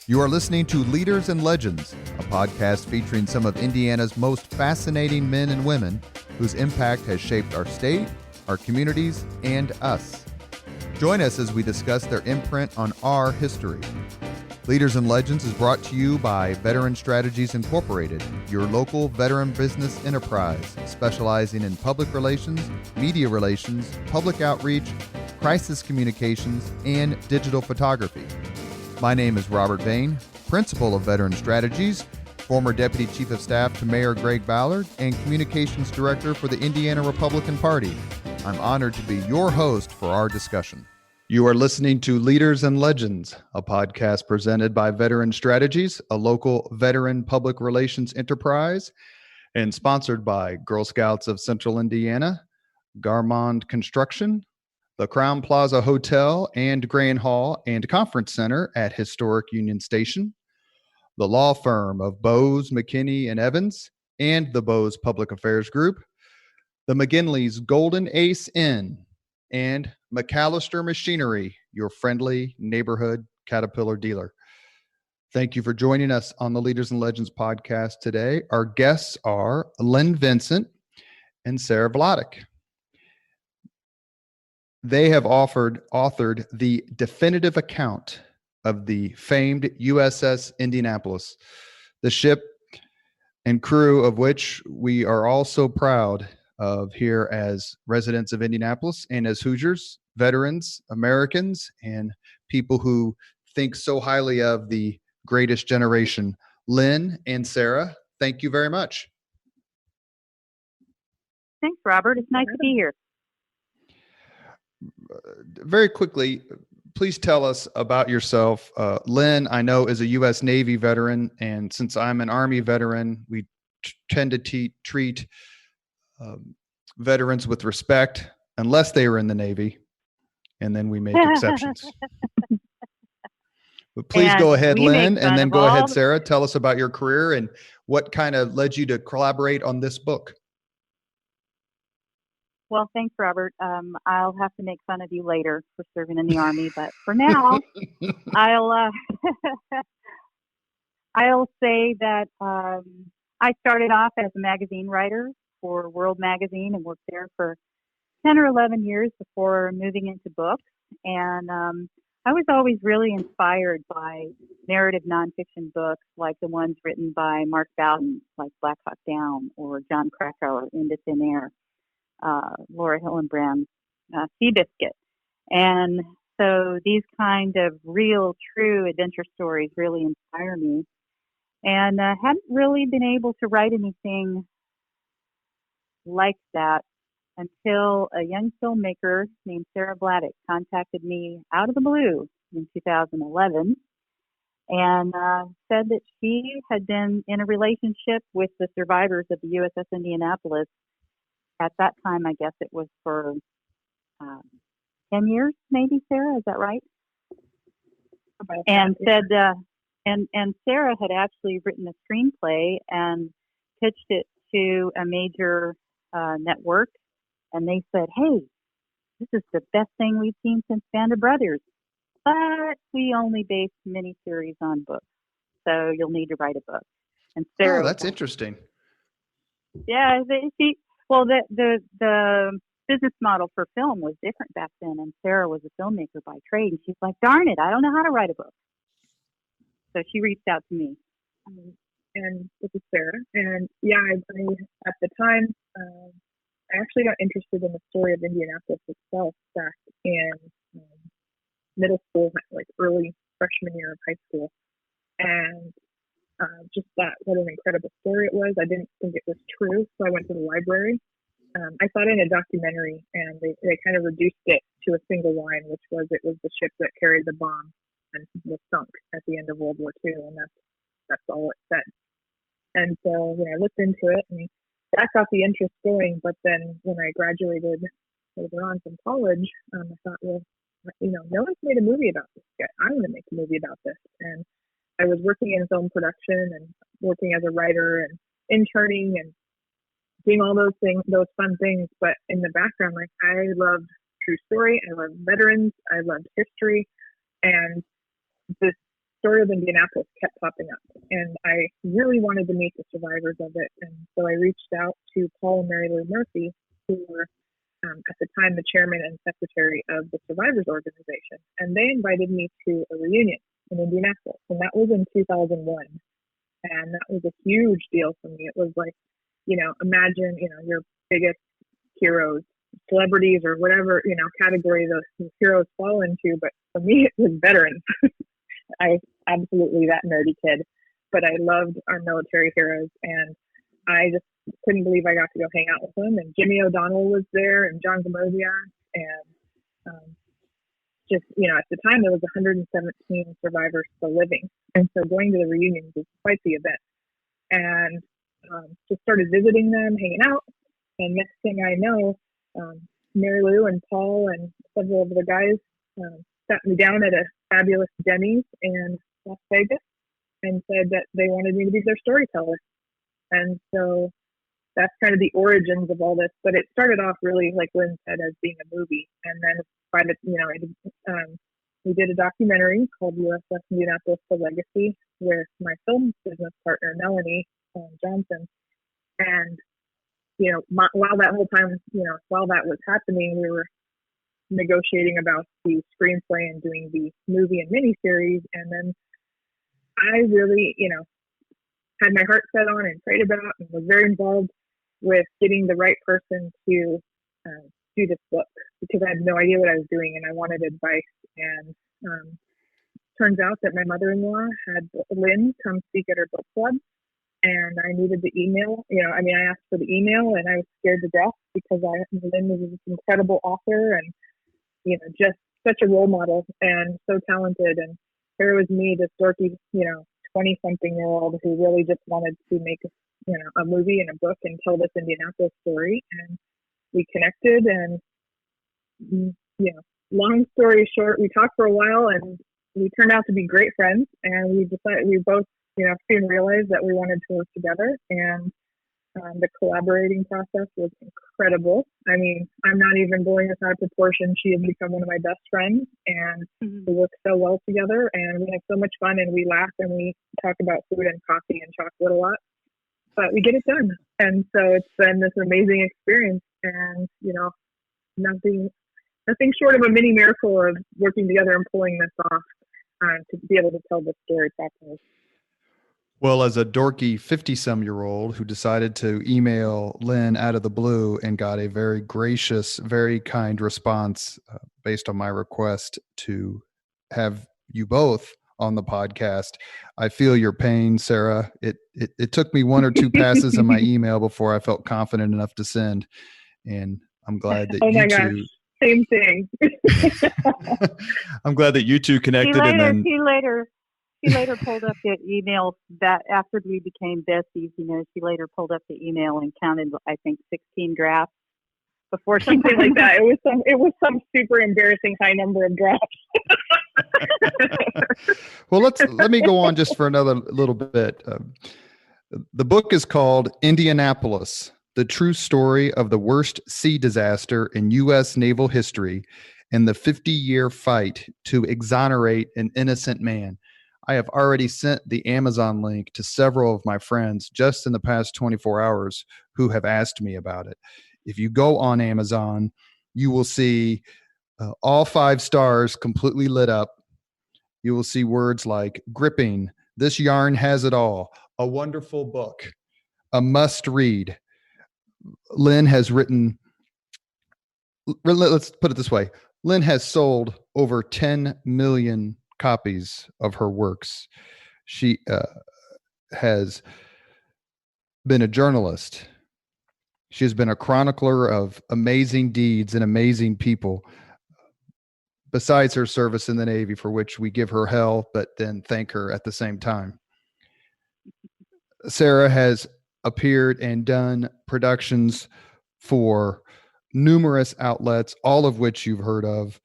You are listening to Leaders and Legends, a podcast featuring some of Indiana's most fascinating men and women whose impact has shaped our state, our communities, and us. Join us as we discuss their imprint on our history. Leaders and Legends is brought to you by Veteran Strategies Incorporated, your local veteran business enterprise specializing in public relations, media relations, public outreach, crisis communications, and digital photography. My name is Robert Bain, Principal of Veteran Strategies, former Deputy Chief of Staff to Mayor Greg Ballard, and Communications Director for the Indiana Republican Party. I'm honored to be your host for our discussion. You are listening to Leaders and Legends, a podcast presented by Veteran Strategies, a local veteran public relations enterprise, and sponsored by Girl Scouts of Central Indiana, Garmond Construction, the Crown Plaza Hotel and Grand Hall and Conference Center at Historic Union Station, the law firm of Bose, McKinney, and Evans, and the Bose Public Affairs Group, the McGinley's Golden Ace Inn, and McAllister Machinery, your friendly neighborhood Caterpillar dealer. Thank you for joining us on the Leaders and Legends podcast today. Our guests are Lynn Vincent and Sara Vladic. They have authored the definitive account of the famed USS Indianapolis, the ship and crew of which we are all so proud of here as residents of Indianapolis and as Hoosiers, veterans, Americans, and people who think so highly of the greatest generation. Lynn and Sara, thank you very much. Thanks, Robert. It's nice to be here. Very quickly, please tell us about yourself. Lynn, I know, is a U.S. Navy veteran, and since I'm an Army veteran, we tend to treat veterans with respect, unless they were in the Navy, and then we make exceptions. But please go ahead, Lynn, and then go ahead, Sara. Tell us about your career and what kind of led you to collaborate on this book. Well, thanks, Robert. I'll have to make fun of you later for serving in the Army, but for now, I'll say that I started off as a magazine writer for World Magazine and worked there for 10 or 11 years before moving into books. And I was always really inspired by narrative nonfiction books like the ones written by Mark Bowden, like Black Hawk Down, or John Krakauer, Into Thin Air. Laura Hillenbrand's Seabiscuit. And so these kind of real, true adventure stories really inspire me. And hadn't really been able to write anything like that until a young filmmaker named Sara Vladic contacted me out of the blue in 2011 and said that she had been in a relationship with the survivors of the USS Indianapolis. At that time, I guess it was for 10 years, maybe, Sara, is that right? And said, and Sara had actually written a screenplay and pitched it to a major network, and they said, "Hey, this is the best thing we've seen since Band of Brothers, but we only base miniseries on books, so you'll need to write a book." And Sara, that's interesting. Yeah, well, the business model for film was different back then, and Sara was a filmmaker by trade, and she's like, "Darn it, I don't know how to write a book." So she reached out to me. And this is Sara. And yeah, at the time, I actually got interested in the story of Indianapolis itself back in middle school, like early freshman year of high school. And just that, what an incredible story it was. I didn't think it was true, so I went to the library. I saw it in a documentary, and they kind of reduced it to a single line, which was it was the ship that carried the bomb and was sunk at the end of World War II, and that's all it said. And so when I looked into it, and that got the interest going. But then when I graduated later on from college, I thought, well, no one's made a movie about this yet. I'm going to make a movie about this. And I was working in film production and working as a writer and interning and doing all those things, those fun things. But in the background, like, I loved true story. I loved veterans. I loved history. And this story of Indianapolis kept popping up, and I really wanted to meet the survivors of it. And so I reached out to Paul and Mary Lou Murphy, who were at the time the chairman and secretary of the survivors organization, and they invited me to a reunion in Indianapolis, and that was in 2001. And that was a huge deal for me. It was like, imagine, your biggest heroes, celebrities, or whatever, category those heroes fall into. But for me, it was veterans. I was absolutely that nerdy kid, but I loved our military heroes, and I just couldn't believe I got to go hang out with them. And Jimmy O'Donnell was there, and John Gamosian, and just, at the time there was 117 survivors still living. And so going to the reunions was quite the event. And just started visiting them, hanging out. And next thing I know, Mary Lou and Paul and several of the guys sat me down at a fabulous Denny's in Las Vegas and said that they wanted me to be their storyteller. And so that's kind of the origins of all this. But it started off really, like Lynn said, as being a movie. And then we did a documentary called USS Indianapolis: The Legacy with my film business partner, Melanie Johnson. And, while that whole time, while that was happening, we were negotiating about the screenplay and doing the movie and miniseries. And then I really, had my heart set on and prayed about and was very involved with getting the right person to do this book, because I had no idea what I was doing and I wanted advice. And turns out that my mother-in-law had Lynn come speak at her book club, and I needed the email. I asked for the email, and I was scared to death because Lynn was this incredible author and, just such a role model and so talented. And here was me, this dorky, 20-something-year-old who really just wanted to make, a movie and a book and tell this Indianapolis story. And we connected, and, long story short, we talked for a while, and we turned out to be great friends. And we decided, we both, soon realized that we wanted to work together. And the collaborating process was incredible. I mean, I'm not even blowing this out of proportion. She has become one of my best friends, and we work so well together, and we have so much fun, and we laugh, and we talk about food and coffee and chocolate a lot, but we get it done. And so it's been this amazing experience, and, nothing short of a mini miracle of working together and pulling this off to be able to tell this story properly. Well, as a dorky 50-some-year-old who decided to email Lynn out of the blue and got a very gracious, very kind response based on my request to have you both on the podcast, I feel your pain, Sara. It took me one or two passes in my email before I felt confident enough to send, and I'm glad that you two. Same thing. I'm glad that you two connected. She later pulled up the email that after we became besties, she later pulled up the email and counted, I think, 16 drafts before she something like that. It was some super embarrassing high number of drafts. Well, let me go on just for another little bit. The book is called Indianapolis: The True Story of the Worst Sea Disaster in U.S. Naval History and the 50-Year Fight to Exonerate an Innocent Man. I have already sent the Amazon link to several of my friends just in the past 24 hours who have asked me about it. If you go on Amazon, you will see all 5 stars completely lit up. You will see words like gripping, this yarn has it all, a wonderful book, a must read. Lynn has written, let's put it this way. Lynn has sold over 10 million copies of her works. She has been a journalist. She has been a chronicler of amazing deeds and amazing people, besides her service in the Navy, for which we give her hell, but then thank her at the same time. Sara has appeared and done productions for numerous outlets, all of which you've heard of.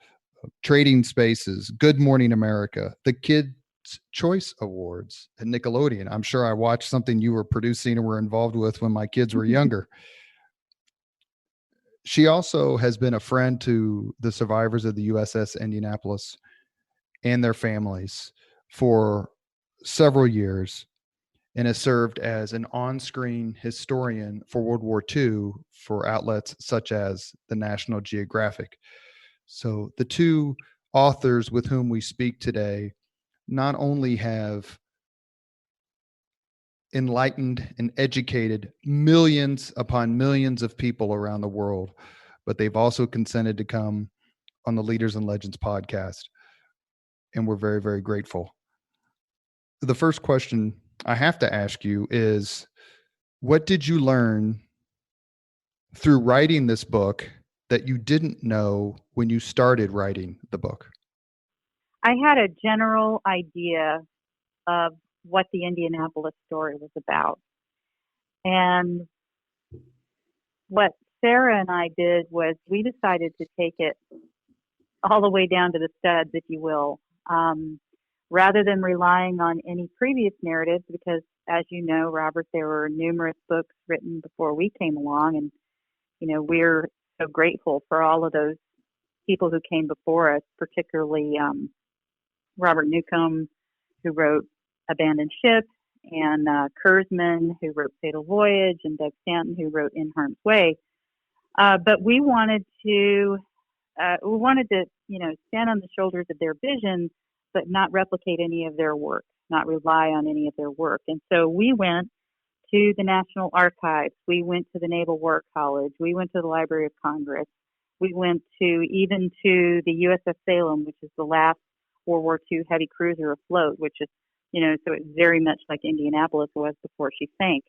Trading Spaces, Good Morning America, the Kids' Choice Awards at Nickelodeon. I'm sure I watched something you were producing or were involved with when my kids were younger. She also has been a friend to the survivors of the USS Indianapolis and their families for several years and has served as an on-screen historian for World War II for outlets such as the National Geographic. So the two authors with whom we speak today not only have enlightened and educated millions upon millions of people around the world, but they've also consented to come on the Leaders and Legends podcast. And we're very, very grateful. The first question I have to ask you is, what did you learn through writing this book that you didn't know when you started writing the book? I had a general idea of what the Indianapolis story was about. And what Sara and I did was we decided to take it all the way down to the studs, if you will, rather than relying on any previous narratives, because as you know, Robert, there were numerous books written before we came along, and we're so grateful for all of those people who came before us, particularly Robert Newcomb, who wrote Abandoned Ship, and Kurzman, who wrote Fatal Voyage, and Doug Stanton, who wrote In Harm's Way. But we wanted to stand on the shoulders of their vision, but not replicate any of their work, not rely on any of their work. And so we went to the National Archives, we went to the Naval War College, we went to the Library of Congress, we went even to the USS Salem, which is the last World War II heavy cruiser afloat, which is, so it's very much like Indianapolis was before she sank.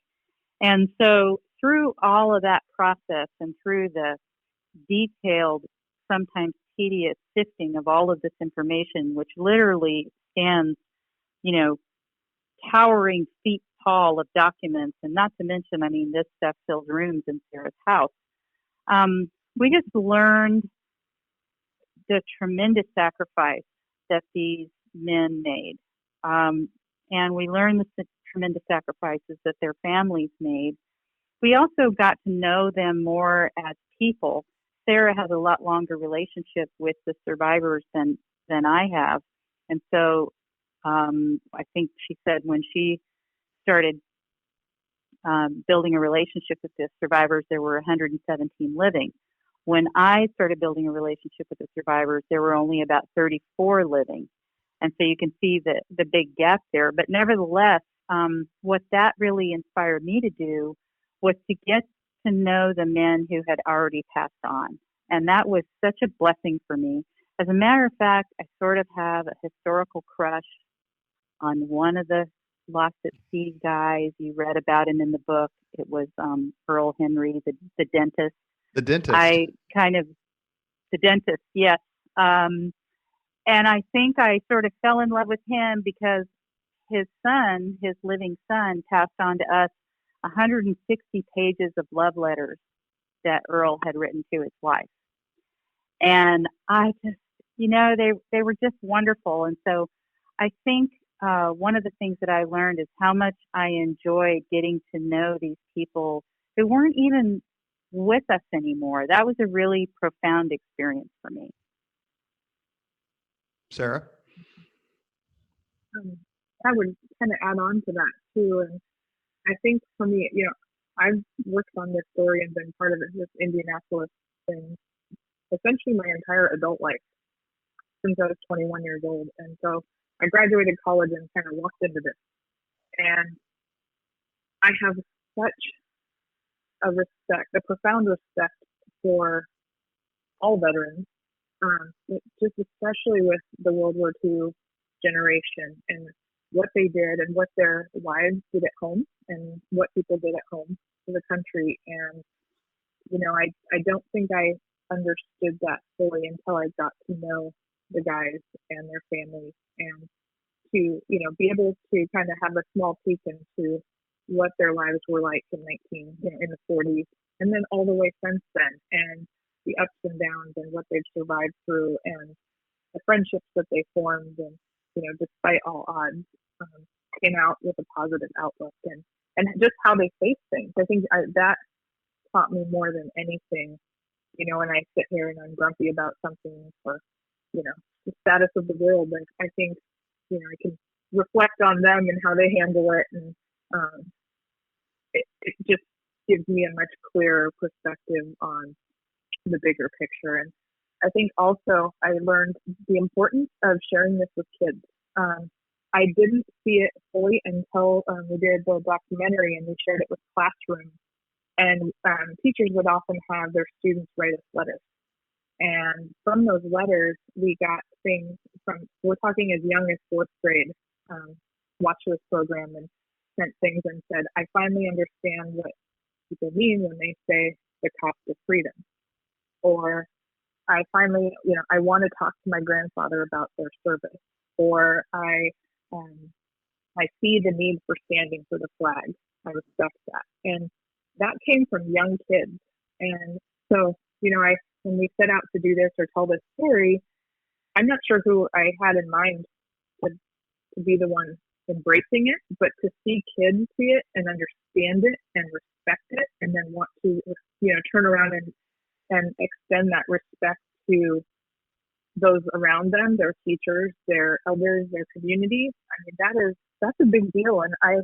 And so through all of that process and through the detailed, sometimes tedious sifting of all of this information, which literally stands, towering feet tall of documents, and not to mention, this stuff fills rooms in Sara's house. We just learned the tremendous sacrifice that these men made. And we learned the tremendous sacrifices that their families made. We also got to know them more as people. Sara has a lot longer relationship with the survivors than I have. And so I think she said when she started building a relationship with the survivors, there were 117 living. When I started building a relationship with the survivors, there were only about 34 living. And so you can see the big gap there. But nevertheless, what that really inspired me to do was to get to know the men who had already passed on. And that was such a blessing for me. As a matter of fact, I sort of have a historical crush on one of the Lost at Sea guys. You read about him in the book. It was Earl Henry, the dentist. The dentist. The dentist, yes. And I think I sort of fell in love with him because his living son, passed on to us 160 pages of love letters that Earl had written to his wife. And I just, they were just wonderful. And so I think one of the things that I learned is how much I enjoyed getting to know these people who weren't even with us anymore. That was a really profound experience for me. Sara? I would kind of add on to that too. And I think for me, I've worked on this story and been part of it, this Indianapolis thing, essentially my entire adult life since I was 21 years old. And so I graduated college and kind of walked into this. And I have such a profound respect for all veterans, just especially with the World War II generation and what they did and what their wives did at home and what people did at home for the country. And, I don't think I understood that fully until I got to know the guys and their families, and to, be able to kind of have a small peek into what their lives were like in in the 40s, and then all the way since then, and the ups and downs and what they've survived through, and the friendships that they formed, and despite all odds, came out with a positive outlook, and just how they face things. I think that taught me more than anything. When I sit here and I'm grumpy about something, or the status of the world, I think I can reflect on them and how they handle it. And it just gives me a much clearer perspective on the bigger picture. And I think also I learned the importance of sharing this with kids. I didn't see it fully until we did the documentary and we shared it with classrooms. And teachers would often have their students write us letters. And from those letters, we got things from, we're talking as young as fourth grade, watched this program and sent things and said, I finally understand what people mean when they say the cost of freedom. Or I finally, I want to talk to my grandfather about their service. Or I see the need for standing for the flag. I respect that. And that came from young kids. And so, when we set out to do this or tell this story, I'm not sure who I had in mind to be the one embracing it, but to see kids see it and understand it and respect it, and then want to, turn around and extend that respect to those around them, their teachers, their elders, their communities. I mean, that's a big deal. And I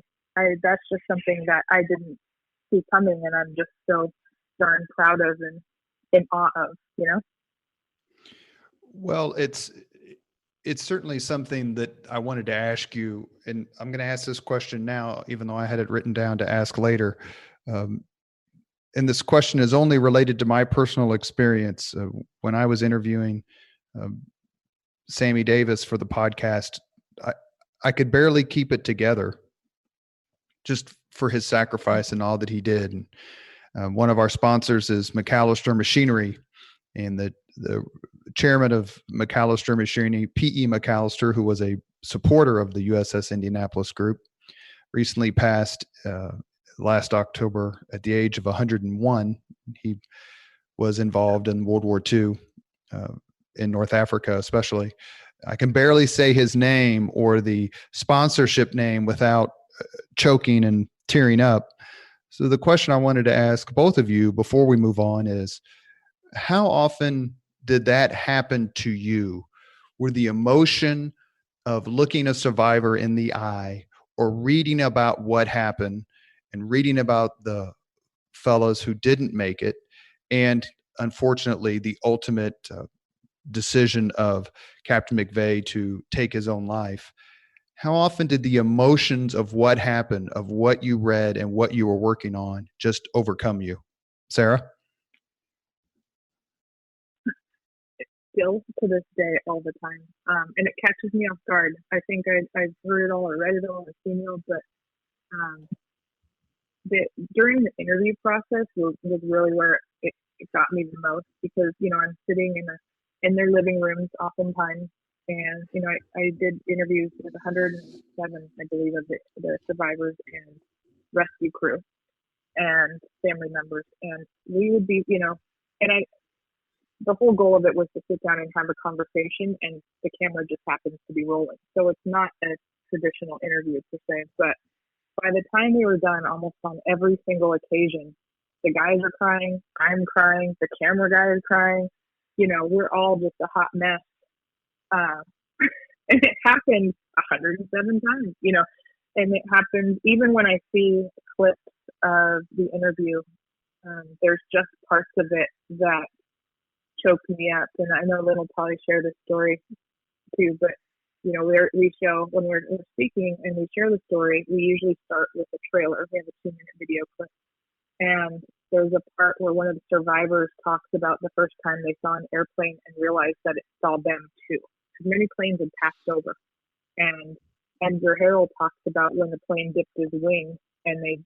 that's just something that I didn't see coming, and I'm just so darn proud of and in awe of, Well, it's certainly something that I wanted to ask you, and I'm going to ask this question now, even though I had it written down to ask later. And this question is only related to my personal experience. When I was interviewing Sammy Davis for the podcast, I could barely keep it together just for his sacrifice and all that he did. And one of our sponsors is McAllister Machinery, and the chairman of McAllister Machinery, P.E. McAllister, who was a supporter of the USS Indianapolis group, recently passed last October at the age of 101. He was involved in World War II, in North Africa especially. I can barely say his name or the sponsorship name without choking and tearing up. So the question I wanted to ask both of you before we move on is, how often did that happen to you, where the emotion of looking a survivor in the eye or reading about what happened and reading about the fellows who didn't make it, and unfortunately the ultimate decision of Captain McVeigh to take his own life, how often did the emotions of what happened, of what you read and what you were working on, just overcome you? Sara? Still to this day, all the time. And it catches me off guard. I think I've heard it all or read it all or seen it all, but during the interview process was really where it got me the most, because, I'm sitting in their living rooms oftentimes. And, I did interviews with 107, I believe, of the survivors and rescue crew and family members. And we would be, the whole goal of it was to sit down and have a conversation, and the camera just happens to be rolling. So it's not a traditional interview per se, but by the time we were done, almost on every single occasion, the guys are crying, I'm crying, the camera guy is crying, we're all just a hot mess. And it happened 107 times, and it happens even when I see clips of the interview. There's just parts of it that choke me up. And I know Lynn will probably share this story too, but we show when we're speaking and we share the story, we usually start with a trailer. We have a 2-minute video clip. And there's a part where one of the survivors talks about the first time they saw an airplane and realized that it saw them too. Because many planes had passed over. And Edgar Harrell talks about when the plane dipped his wing and they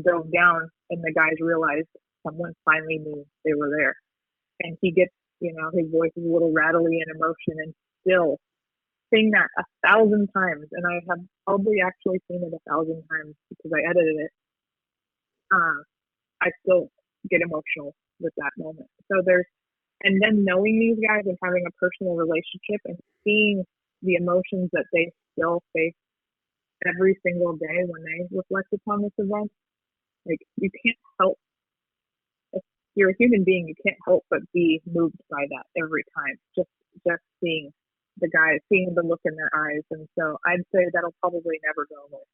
dove down, and the guys realized someone finally knew they were there. And he gets, his voice is a little rattly in emotion, and still saying that 1,000 times. And I have probably actually seen it 1,000 times because I edited it. I still get emotional with that moment. So and then knowing these guys and having a personal relationship and seeing the emotions that they still face every single day when they reflect upon this event, like, you can't help. If you're a human being, you can't help but be moved by that every time. Just seeing the guys, seeing the look in their eyes. And so I'd say that'll probably never go away.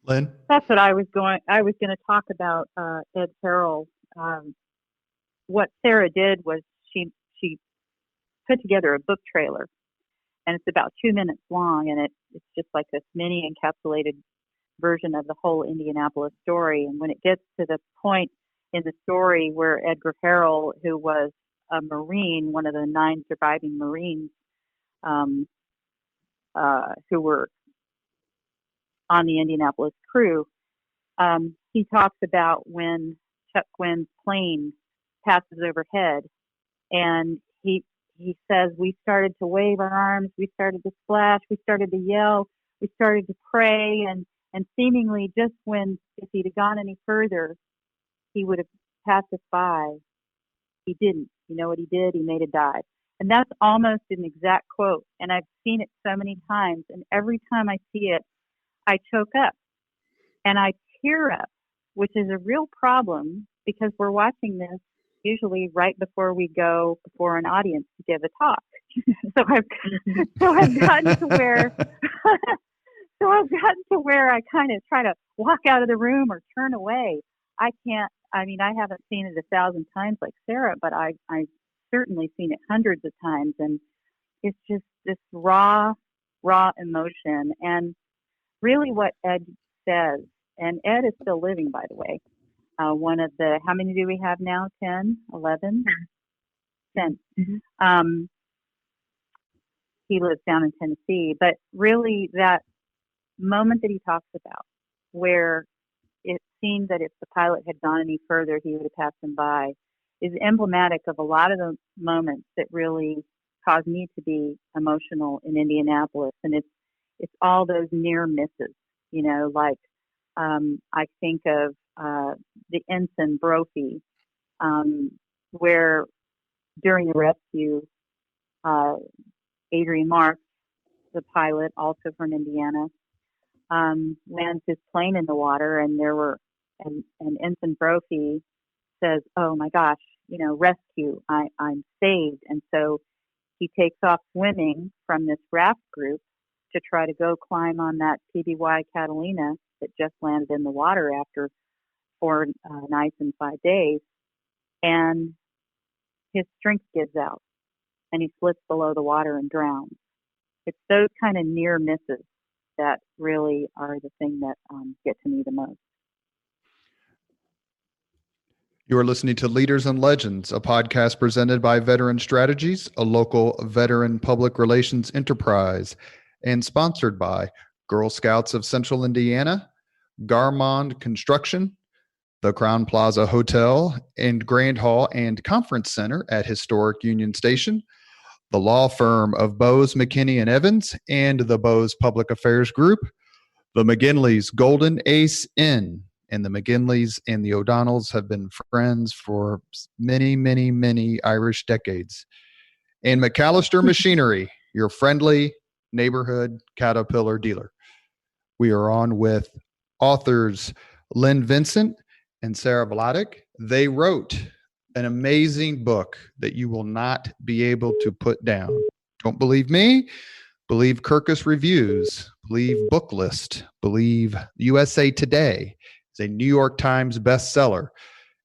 Lynn? That's what I was going to talk about, Ed Carroll. What Sara did was she put together a book trailer, and it's about 2 minutes long, and it's just like this mini encapsulated version of the whole Indianapolis story. And when it gets to the point in the story where Edgar Harrell, who was a Marine, one of the 9 surviving Marines who were on the Indianapolis crew, he talks about when Chuck Gwynn's plane passes overhead, and he says, we started to wave our arms, we started to splash, we started to yell, we started to pray, and seemingly just when, if he'd have gone any further, he would have passed us by. He didn't. You know what he did? He made a dive. And that's almost an exact quote. And I've seen it so many times. And every time I see it, I choke up and I tear up, which is a real problem because we're watching this usually right before we go before an audience to give a talk. so I've gotten to where I kind of try to walk out of the room or turn away. I haven't seen it 1,000 times like Sara, but I've certainly seen it hundreds of times. And it's just this raw emotion. And really what Ed says, and Ed is still living, by the way, one of the, how many do we have now? 10, 11? 10. Mm-hmm. He lives down in Tennessee. But really that moment that he talks about where it seemed that if the pilot had gone any further, he would have passed him by, is emblematic of a lot of the moments that really caused me to be emotional in Indianapolis. And it's all those near misses, like I think of the ensign Brophy, where during the rescue, Adrian Marks, the pilot, also from Indiana, lands his plane in the water, and and Ensign Brophy says, "Oh my gosh, rescue! I'm saved!" And so he takes off swimming from this raft group to try to go climb on that PBY Catalina that just landed in the water after 4 nights and 5 days, and his strength gives out, and he slips below the water and drowns. It's those kind of near misses that really are the thing that get to me the most. You are listening to Leaders and Legends, a podcast presented by Veteran Strategies, a local veteran public relations enterprise, and sponsored by Girl Scouts of Central Indiana, Garmond Construction, the Crown Plaza Hotel and Grand Hall and Conference Center at Historic Union Station, the law firm of Bose, McKinney, and Evans, and the Bose Public Affairs Group, the McGinley's Golden Ace Inn, and the McGinleys and the O'Donnells have been friends for many, many, many Irish decades. And McAllister Machinery, your friendly neighborhood Caterpillar dealer. We are on with authors Lynn Vincent and Sara Vladic. They wrote an amazing book that you will not be able to put down. Don't believe me? Believe Kirkus Reviews. Believe Booklist. Believe USA Today. It's a New York Times bestseller,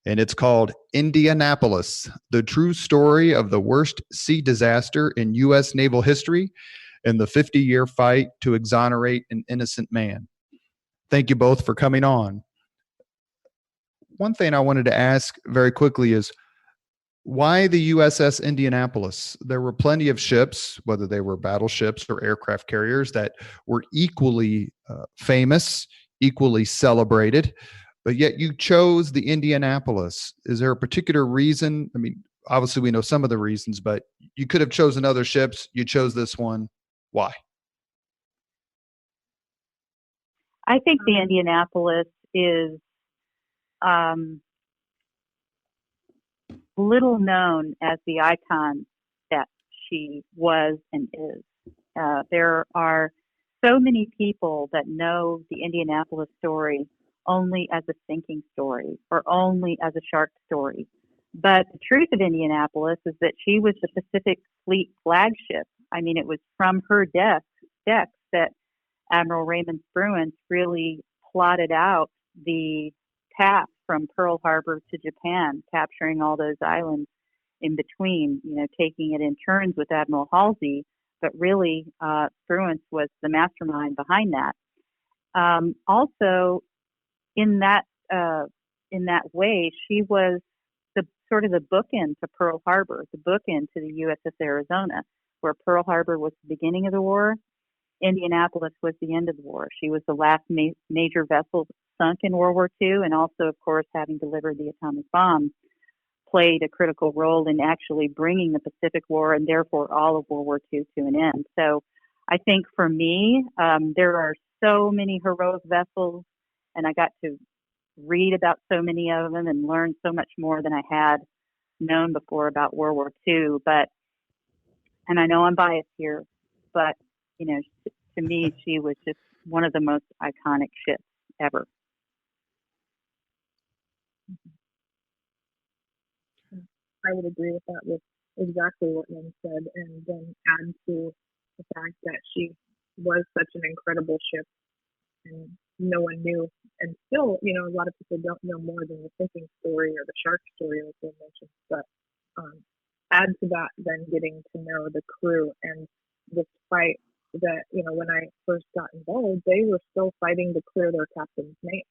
and it's called Indianapolis, the true story of the worst sea disaster in U.S. naval history and the 50-year fight to exonerate an innocent man. Thank you both for coming on. One thing I wanted to ask very quickly is, why the USS Indianapolis? There were plenty of ships, whether they were battleships or aircraft carriers, that were equally famous, equally celebrated, but yet you chose the Indianapolis. Is there a particular reason? I mean, obviously we know some of the reasons, but you could have chosen other ships. You chose this one. Why? I think the Indianapolis is little known as the icon that she was and is. There are so many people that know the Indianapolis story only as a sinking story or only as a shark story. But the truth of Indianapolis is that she was the Pacific fleet flagship. I mean, it was from her decks that Admiral Raymond Spruance really plotted out the path from Pearl Harbor to Japan, capturing all those islands in between, taking it in turns with Admiral Halsey, but really Spruance was the mastermind behind that. Also, in that way, she was the sort of the bookend to Pearl Harbor, the bookend to the USS Arizona, where Pearl Harbor was the beginning of the war. Indianapolis was the end of the war. She was the last major vessel sunk in World War II, and also, of course, having delivered the atomic bomb, played a critical role in actually bringing the Pacific War and therefore all of World War II to an end. So I think for me, there are so many heroic vessels, and I got to read about so many of them and learn so much more than I had known before about World War II. And I know I'm biased here, but, to me, she was just one of the most iconic ships ever. I would agree with that, with exactly what Lynn said, and then add to the fact that she was such an incredible ship, and no one knew. And still, a lot of people don't know more than the sinking story or the shark story, like Lynn mentioned. But add to that, then getting to know the crew and this fight that, when I first got involved, they were still fighting to clear their captain's name.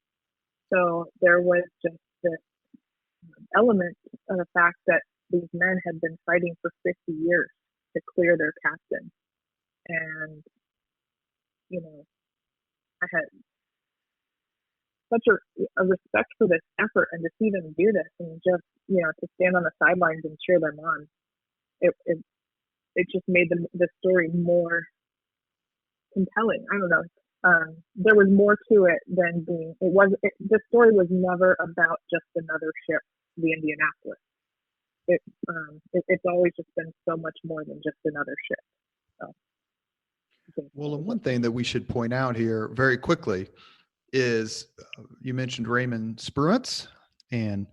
So there was just this element of the fact that these men had been fighting for 50 years to clear their captain. And, I had such a respect for this effort, and to see them do this and just, to stand on the sidelines and cheer them on. It just made the story more compelling. I don't know. There was more to it than the story was never about just another ship, the Indianapolis. It's always just been so much more than just another ship. So, well, and one thing that we should point out here very quickly is you mentioned Raymond Spruance, and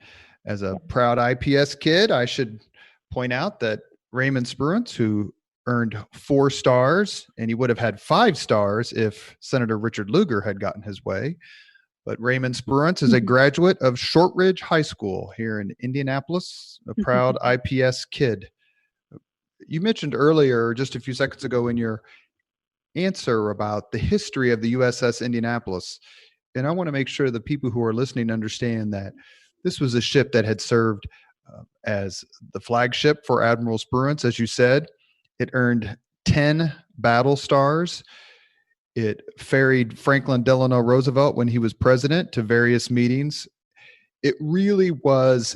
as a proud IPS kid, I should point out that Raymond Spruance, who earned 4 stars, and he would have had 5 stars if Senator Richard Lugar had gotten his way. But Raymond Spruance is a graduate of Shortridge High School here in Indianapolis, a proud IPS kid. You mentioned earlier, just a few seconds ago in your answer, about the history of the USS Indianapolis. And I want to make sure the people who are listening understand that this was a ship that had served as the flagship for Admiral Spruance, as you said. It earned 10 battle stars. It ferried Franklin Delano Roosevelt when he was president to various meetings. It really was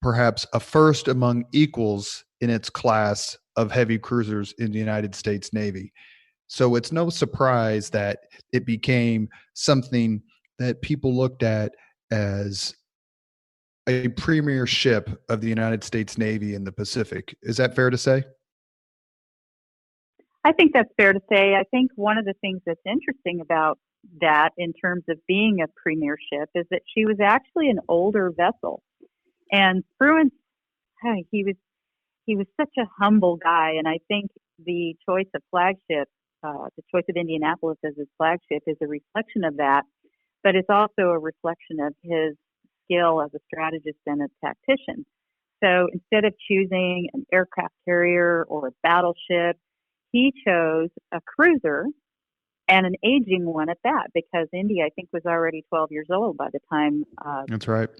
perhaps a first among equals in its class of heavy cruisers in the United States Navy. So it's no surprise that it became something that people looked at as a premier ship of the United States Navy in the Pacific. Is that fair to say? I think that's fair to say. I think one of the things that's interesting about that in terms of being a premier ship is that she was actually an older vessel. And Spruance, he was such a humble guy, and I think the choice of flagship, the choice of Indianapolis as his flagship, is a reflection of that, but it's also a reflection of his skill as a strategist and a tactician. So instead of choosing an aircraft carrier or a battleship, he chose a cruiser, and an aging one at that, because Indy, I think, was already 12 years old by the time that's right.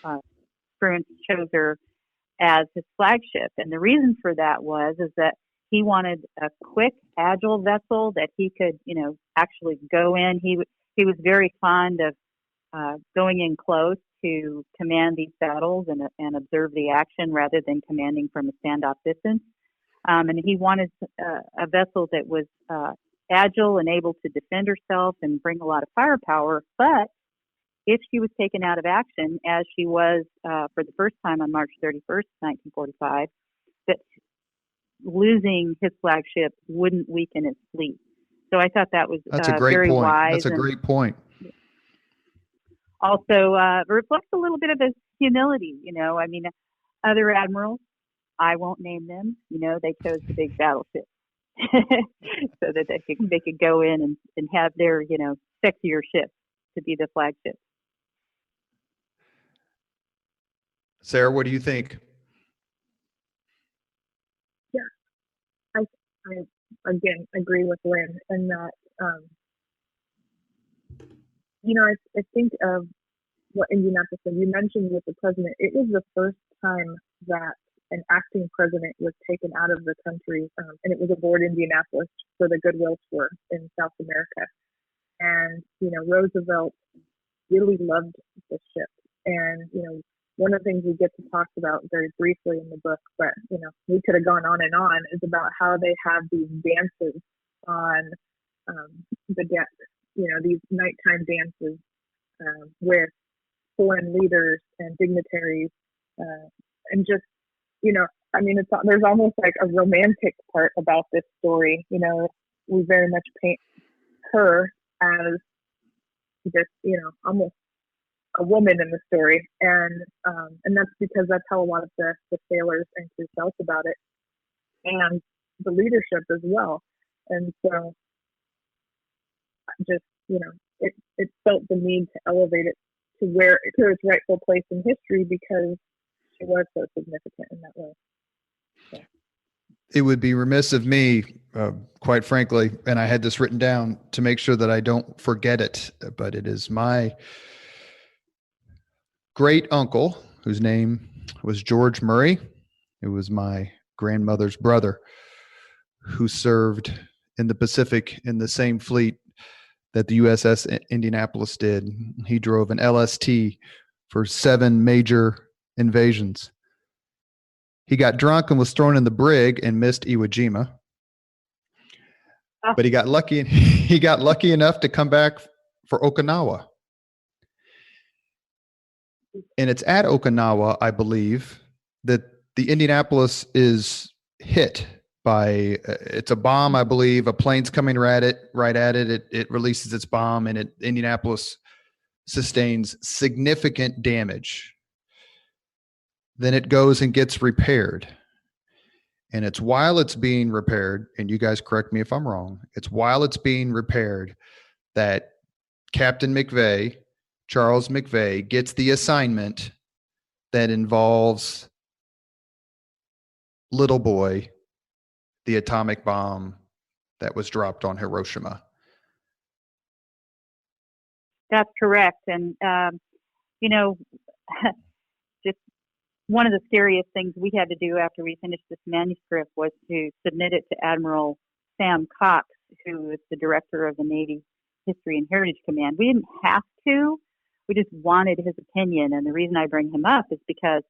Spruance chose her as his flagship. And the reason for that is that he wanted a quick, agile vessel that he could, actually go in. He was very fond of going in close to command these battles and observe the action rather than commanding from a standoff distance. And he wanted a vessel that was agile and able to defend herself and bring a lot of firepower. But if she was taken out of action, as she was for the first time on March 31st, 1945, that losing his flagship wouldn't weaken his fleet. So I thought that was That's a great very point. wise. That's a great point. Also reflects a little bit of his humility. Other admirals I won't name them. They chose the big battleship so that they could go in and have their, sexier ship to be the flagship. Sara, what do you think? Yeah, I again agree with Lynn in that, I think of what Indianapolis said. You mentioned with the president, it was the first time that an acting president was taken out of the country, and it was aboard Indianapolis for the Goodwill Tour in South America. And, Roosevelt really loved the ship. And, one of the things we get to talk about very briefly in the book, but, we could have gone on and on, is about how they have these dances on the deck, these nighttime dances with foreign leaders and dignitaries, and just, there's almost like a romantic part about this story. We very much paint her as this, almost a woman in the story, and that's because that's how a lot of the sailors and crew felt about it, and the leadership as well. And so, just it felt the need to elevate it to its rightful place in history because she was so significant in that way. So. It would be remiss of me, quite frankly, and I had this written down to make sure that I don't forget it, but it is my great uncle, whose name was George Murray. It was my grandmother's brother, who served in the Pacific in the same fleet that the USS Indianapolis did. He drove an LST for 7 major invasions. He got drunk and was thrown in the brig and missed Iwo Jima. But he got lucky. He got lucky enough to come back for Okinawa. And it's at Okinawa, I believe, that the Indianapolis is hit by it's a bomb, I believe. A plane's coming right at it. It releases its bomb, and Indianapolis sustains significant damage. Then it goes and gets repaired. And it's while it's being repaired, and you guys correct me if I'm wrong, it's while it's being repaired that Captain McVeigh, Charles McVeigh, gets the assignment that involves Little Boy, the atomic bomb that was dropped on Hiroshima. That's correct. And, just one of the scariest things we had to do after we finished this manuscript was to submit it to Admiral Sam Cox, who is the director of the Navy History and Heritage Command. We didn't have to. We just wanted his opinion. And the reason I bring him up is because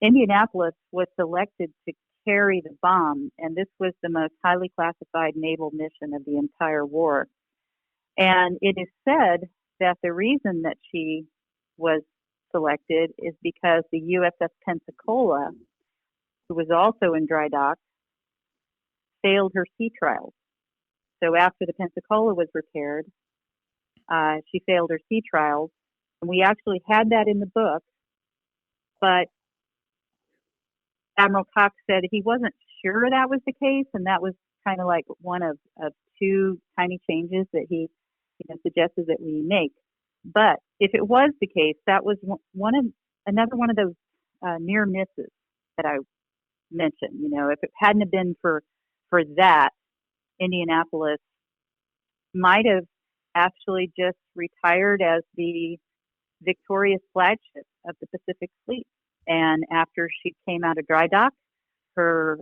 Indianapolis was selected to carry the bomb, and this was the most highly classified naval mission of the entire war. And it is said that the reason that she was selected is because the USS Pensacola, who was also in dry dock, failed her sea trials. So after the Pensacola was repaired, she failed her sea trials. And we actually had that in the book, but Admiral Cox said he wasn't sure that was the case, and that was kind of like one of 2 tiny changes that he suggested that we make. But if it was the case, that was another one of those near misses that I mentioned. If it hadn't have been for that, Indianapolis might have actually just retired as the victorious flagship of the Pacific Fleet. And after she came out of dry dock, her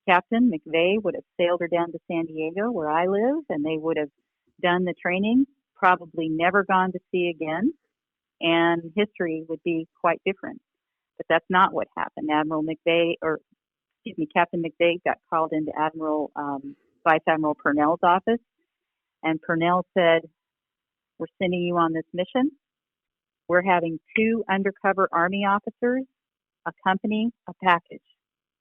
captain, McVeigh, would have sailed her down to San Diego, where I live, and they would have done the training, probably never gone to sea again, and history would be quite different. But that's not what happened. Captain McVeigh got called into Vice Admiral Purnell's office, and Purnell said, "We're sending you on this mission. We're having 2 undercover Army officers accompany a package.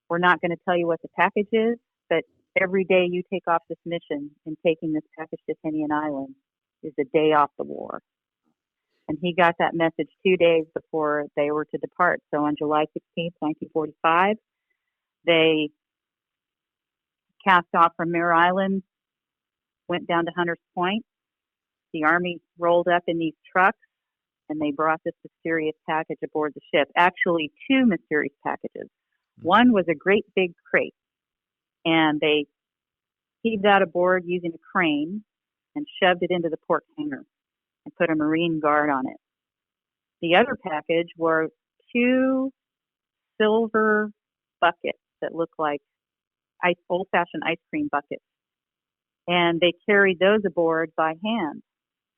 We're not going to tell you what the package is, but every day you take off this mission and taking this package to Tinian Island is a day off the war." And he got that message 2 days before they were to depart. So on July 16th, 1945, They cast off from Mare Island, went down to Hunter's Point. The Army rolled up in these trucks, and they brought this mysterious package aboard the ship. Actually, two mysterious packages. One was a great big crate, and they heaved that aboard using a crane and shoved it into the port hangar and put a Marine guard on it. The other package were two silver buckets that looked like old-fashioned ice cream buckets. And they carried those aboard by hand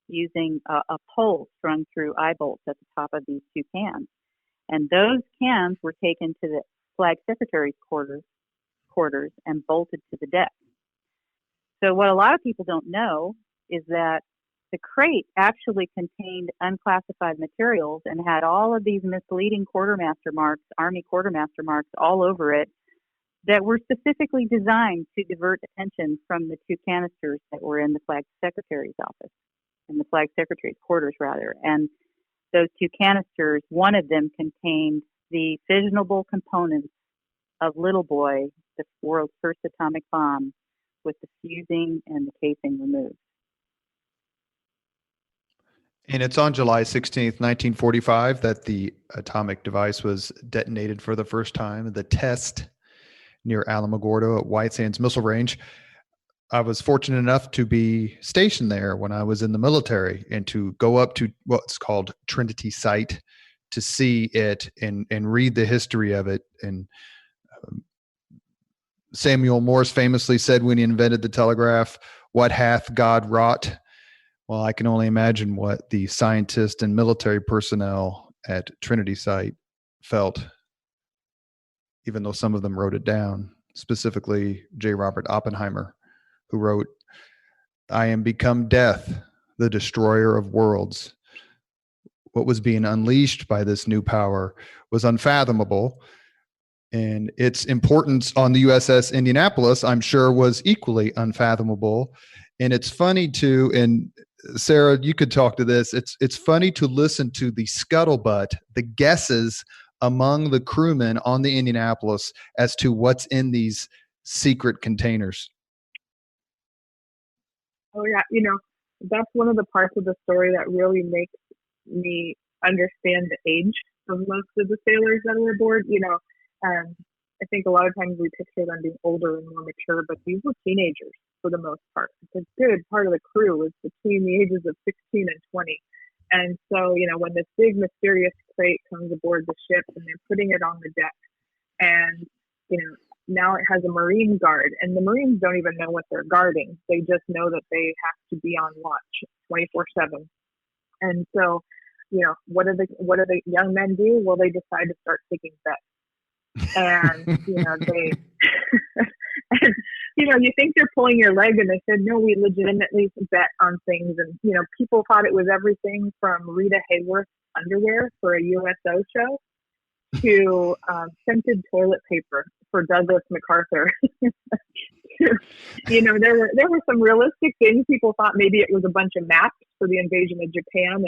using a pole strung through eye bolts at the top of these two cans. And those cans were taken to the flag secretary's quarters and bolted to the deck. So what a lot of people don't know is that the crate actually contained unclassified materials and had all of these misleading quartermaster marks, Army quartermaster marks all over it that were specifically designed to divert attention from the two canisters that were in the flag secretary's office, in the flag secretary's quarters rather. And those two canisters, one of them contained the fissionable components of Little Boy, the world's first atomic bomb, with the fusing and the casing removed. And it's on July 16th, 1945, that the atomic device was detonated for the first time, the test near Alamogordo at White Sands Missile Range. I was fortunate enough to be stationed there when I was in the military and to go up to what's called Trinity Site to see it and read the history of it. And Samuel Morse famously said when he invented the telegraph, "What hath God wrought?" Well, I can only imagine what the scientists and military personnel at Trinity Site felt, even though some of them wrote it down, specifically J. Robert Oppenheimer, who wrote, "I am become death, the destroyer of worlds." What was being unleashed by this new power was unfathomable, and its importance on the USS Indianapolis, I'm sure, was equally unfathomable. And it's funny to, and Sara, you could talk to this, it's funny to listen to the scuttlebutt, the guesses among the crewmen on the Indianapolis as to what's in these secret containers. Oh yeah, that's one of the parts of the story that really makes me understand the age of most of the sailors that are aboard. I think a lot of times we picture them being older and more mature, but these were teenagers for the most part. A good part of the crew was between the ages of 16 and 20. And so, when this big mysterious crate comes aboard the ship and they're putting it on the deck, and, now it has a Marine guard, and the Marines don't even know what they're guarding. They just know that they have to be on watch 24/7. And so, what do the young men do? Well, they decide to start taking bets. And, they, and, you think they're pulling your leg, and they said, no, we legitimately bet on things. And, people thought it was everything from Rita Hayworth's underwear for a USO show to scented toilet paper for Douglas MacArthur. There were some realistic things. People thought maybe it was a bunch of maps for the invasion of Japan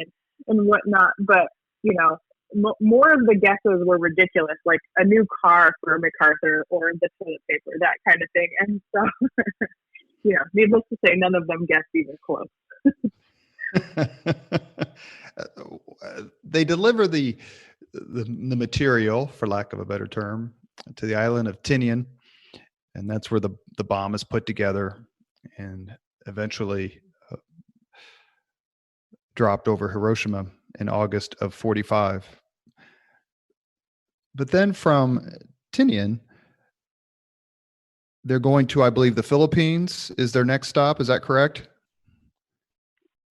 and whatnot. But, more of the guesses were ridiculous, like a new car for MacArthur or the toilet paper, that kind of thing. And so, needless to say, none of them guessed even close. They deliver the material, for lack of a better term, to the island of Tinian, and that's where the bomb is put together and eventually dropped over Hiroshima in August of 45. But then from Tinian, they're going to, I believe, the Philippines is their next stop. Is that correct?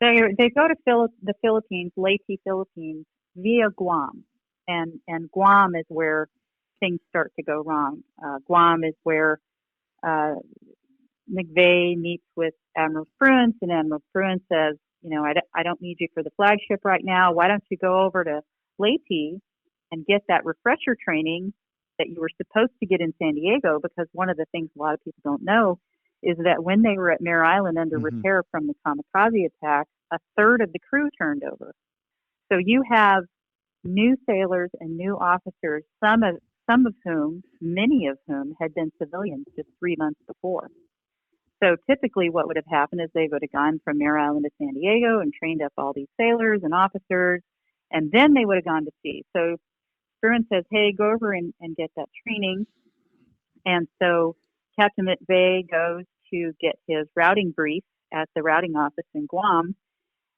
They go to the Philippines, Leyte, Philippines, via Guam. And Guam is where things start to go wrong. Guam is where McVeigh meets with Admiral Fruins, and Admiral Fruins says, I don't need you for the flagship right now. Why don't you go over to Leyte and get that refresher training that you were supposed to get in San Diego? Because one of the things a lot of people don't know is that when they were at Mare Island under repair from the kamikaze attack, a third of the crew turned over. So you have new sailors and new officers, some many of whom had been civilians just 3 months before. So typically what would have happened is they would have gone from Mare Island to San Diego and trained up all these sailors and officers, and then they would have gone to sea. So Spruan says, hey, go over and get that training. And so Captain McVeigh goes to get his routing brief at the routing office in Guam.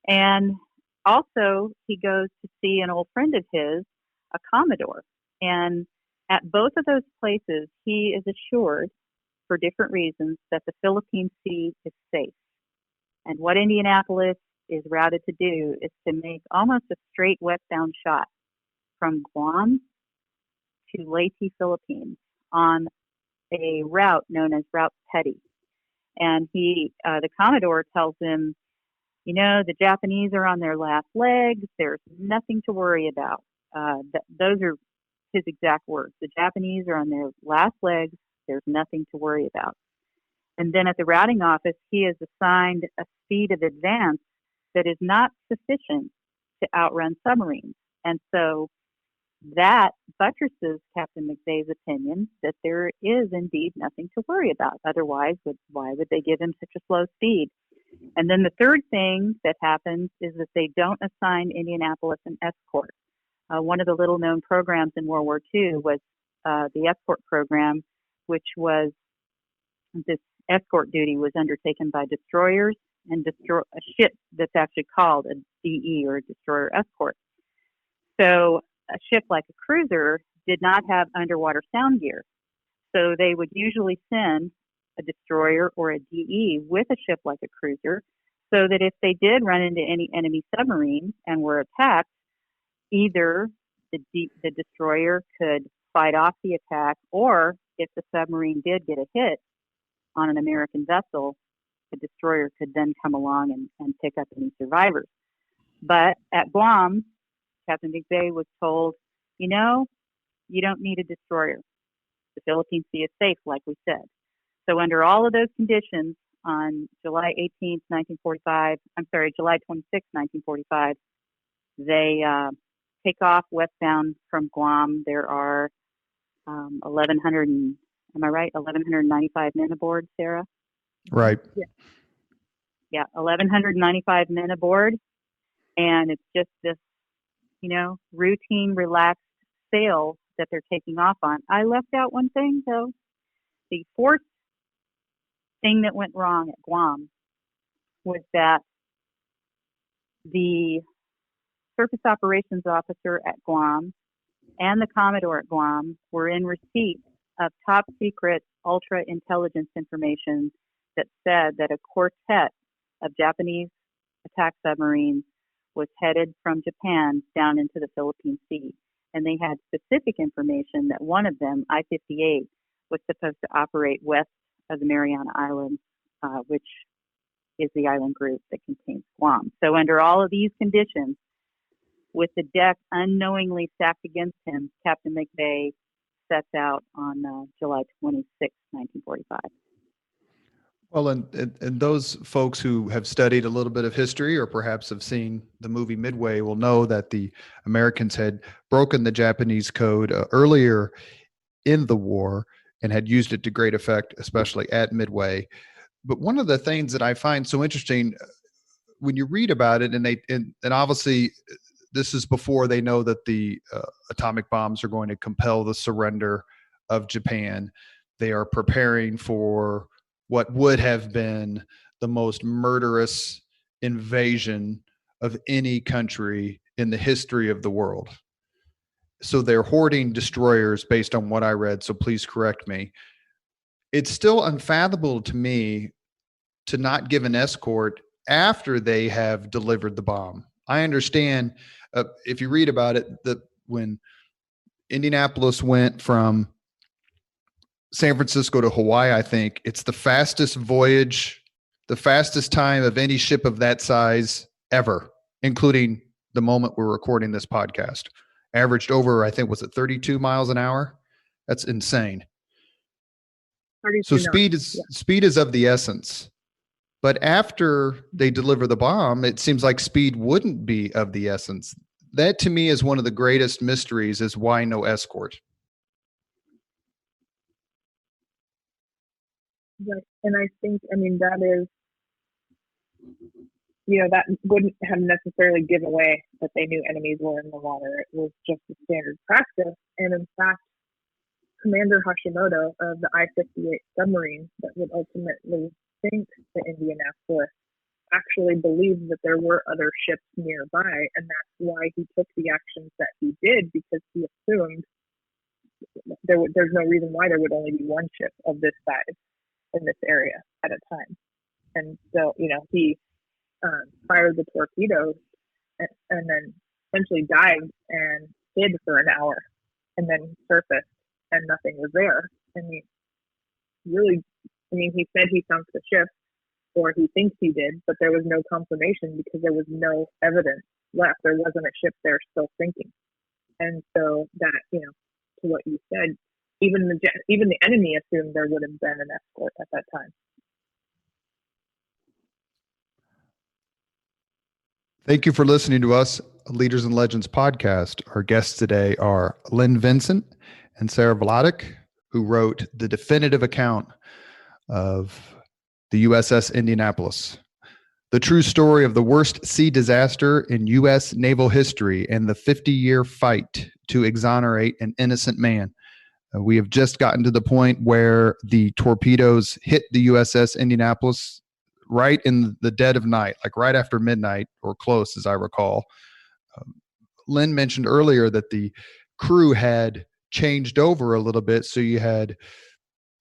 And also he goes to see an old friend of his, a Commodore. And at both of those places, he is assured, for different reasons, that the Philippine Sea is safe. And what Indianapolis is routed to do is to make almost a straight westbound shot from Guam to Leyte, Philippines, on a route known as Route Petty. And the Commodore tells him, the Japanese are on their last legs. There's nothing to worry about. Those are his exact words. The Japanese are on their last legs. There's nothing to worry about. And then at the routing office, he is assigned a speed of advance that is not sufficient to outrun submarines. And so that buttresses Captain McVeigh's opinion that there is indeed nothing to worry about. Otherwise, why would they give him such a slow speed? And then the third thing that happens is that they don't assign Indianapolis an escort. One of the little-known programs in World War II was the escort program, which was this escort duty was undertaken by destroyers and a ship that's actually called a DE, or a destroyer escort. So a ship like a cruiser did not have underwater sound gear. So they would usually send a destroyer or a DE with a ship like a cruiser, so that if they did run into any enemy submarines and were attacked, either the destroyer could fight off the attack, or if the submarine did get a hit on an American vessel, the destroyer could then come along and pick up any survivors. But at Guam, Captain McVeigh was told, you don't need a destroyer. The Philippine Sea is safe, like we said. So under all of those conditions, on July 26, 1945, they take off westbound from Guam. There are 1,195 men aboard, Sara? Right. Yeah, 1,195 men aboard. And it's just this, routine, relaxed sail that they're taking off on. I left out one thing, though. The fourth thing that went wrong at Guam was that the surface operations officer at Guam and the Commodore at Guam were in receipt of top secret ultra intelligence information that said that a quartet of Japanese attack submarines was headed from Japan down into the Philippine Sea. And they had specific information that one of them, I-58, was supposed to operate west of the Mariana Islands, which is the island group that contains Guam. So under all of these conditions, with the deck unknowingly stacked against him, Captain McVeigh sets out on July 26, 1945. Well, and those folks who have studied a little bit of history, or perhaps have seen the movie Midway, will know that the Americans had broken the Japanese code earlier in the war and had used it to great effect, especially at Midway. But one of the things that I find so interesting when you read about it, and obviously this is before they know that the atomic bombs are going to compel the surrender of Japan. They are preparing for what would have been the most murderous invasion of any country in the history of the world. So they're hoarding destroyers based on what I read, so please correct me. It's still unfathomable to me to not give an escort after they have delivered the bomb. I understand if you read about it, that when Indianapolis went from San Francisco to Hawaii, I think it's the fastest voyage, the fastest time of any ship of that size ever, including the moment we're recording this podcast. Averaged over, I think, was it 32 miles an hour? That's insane. So speed is of the essence. But after they deliver the bomb, it seems like speed wouldn't be of the essence. That to me is one of the greatest mysteries, is why no escort. Right. And I think, I mean, that is, that wouldn't have necessarily given away that they knew enemies were in the water. It was just a standard practice. And in fact, Commander Hashimoto of the I-58 submarine that would ultimately sink the Indianapolis actually believed that there were other ships nearby, and that's why he took the actions that he did, because he assumed there's no reason why there would only be one ship of this size in this area at a time. And so, he fired the torpedoes and then essentially dived and hid for an hour and then surfaced and nothing was there. And he said he sunk the ship, or he thinks he did, but there was no confirmation because there was no evidence left. There wasn't a ship there still sinking. And so that, to what you said, even the enemy assumed there would have been an escort at that time. Thank you for listening to us, Leaders and Legends podcast. Our guests today are Lynn Vincent and Sara Vladic, who wrote the definitive account of the USS Indianapolis, the true story of the worst sea disaster in U.S. naval history and the 50-year fight to exonerate an innocent man. We have just gotten to the point where the torpedoes hit the USS Indianapolis right in the dead of night, like right after midnight or close, as I recall. Lynn mentioned earlier that the crew had changed over a little bit, so you had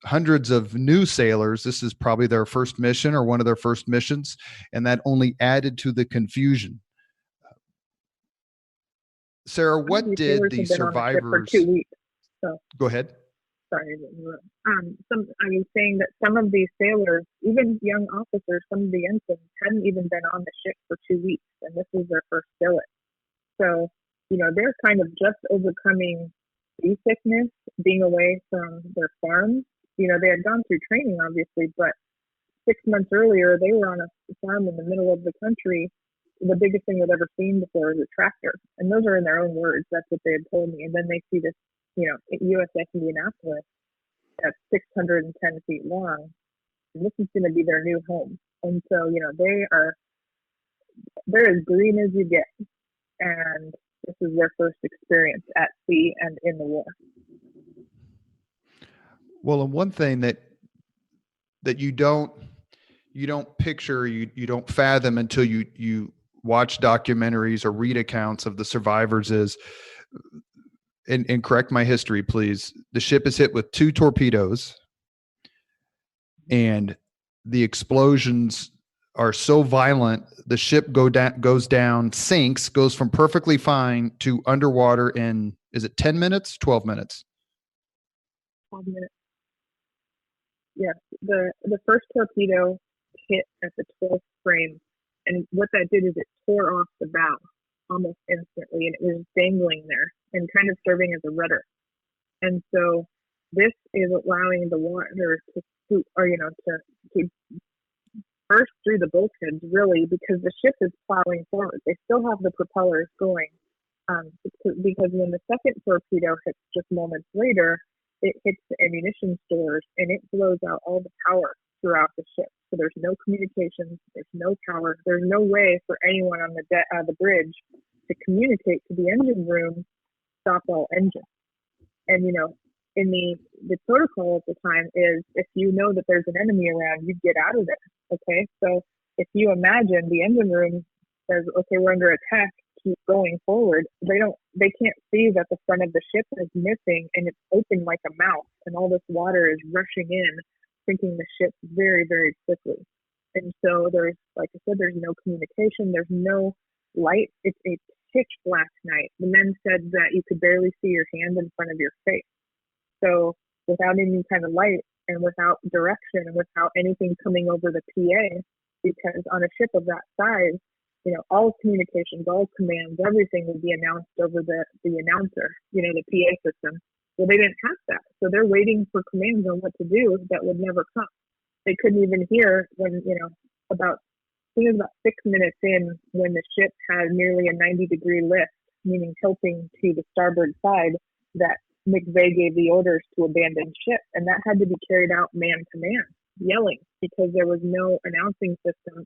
hundreds of new sailors. This is probably their first mission or one of their first missions, and that only added to the confusion. Sara, what did the survivors? For 2 weeks. So. Go ahead. Sorry. I was saying that some of these sailors, even young officers, some of the ensigns, hadn't even been on the ship for 2 weeks, and this was their first billet. So, they're kind of just overcoming seasickness, being away from their farms. They had gone through training, obviously, but 6 months earlier, they were on a farm in the middle of the country. The biggest thing they'd ever seen before was a tractor. And those are in their own words. That's what they had told me. And then they see this, USS Indianapolis that's 610 feet long. And this is going to be their new home. And so, they're as green as you get. And this is their first experience at sea and in the war. Well, and one thing that you don't picture, you don't fathom until you watch documentaries or read accounts of the survivors is, and correct my history, please. The ship is hit with 2 torpedoes, and the explosions are so violent, the ship goes down, sinks, goes from perfectly fine to underwater in, is it 10 minutes, 12 minutes? 12 minutes. Yes, the first torpedo hit at the 12th frame, and what that did is it tore off the bow almost instantly, and it was dangling there and kind of serving as a rudder. And so this is allowing the water to scoot, or to burst through the bulkheads, really, because the ship is plowing forward. They still have the propellers going, because when the second torpedo hits just moments later, it hits the ammunition stores and it blows out all the power throughout the ship. So there's no communications, there's no power, there's no way for anyone on the bridge to communicate to the engine room, stop all engines. And in the protocol at the time is, if you know that there's an enemy around, you get out of there. Okay, so if you imagine the engine room says, okay, we're under attack, keep going forward, they can't see that the front of the ship is missing and it's open like a mouth, and all this water is rushing in, sinking the ship very, very quickly. And so there's, like I said, there's no communication, there's no light. It's a pitch black night. The men said that you could barely see your hand in front of your face. So without any kind of light and without direction and without anything coming over the PA, because on a ship of that size, all communications, all commands, everything would be announced over the announcer, the PA system. Well, they didn't have that. So they're waiting for commands on what to do that would never come. They couldn't even hear when, about 6 minutes in, when the ship had nearly a 90-degree lift, meaning tilting to the starboard side, that McVeigh gave the orders to abandon ship. And that had to be carried out man to man. yelling because there was no announcing system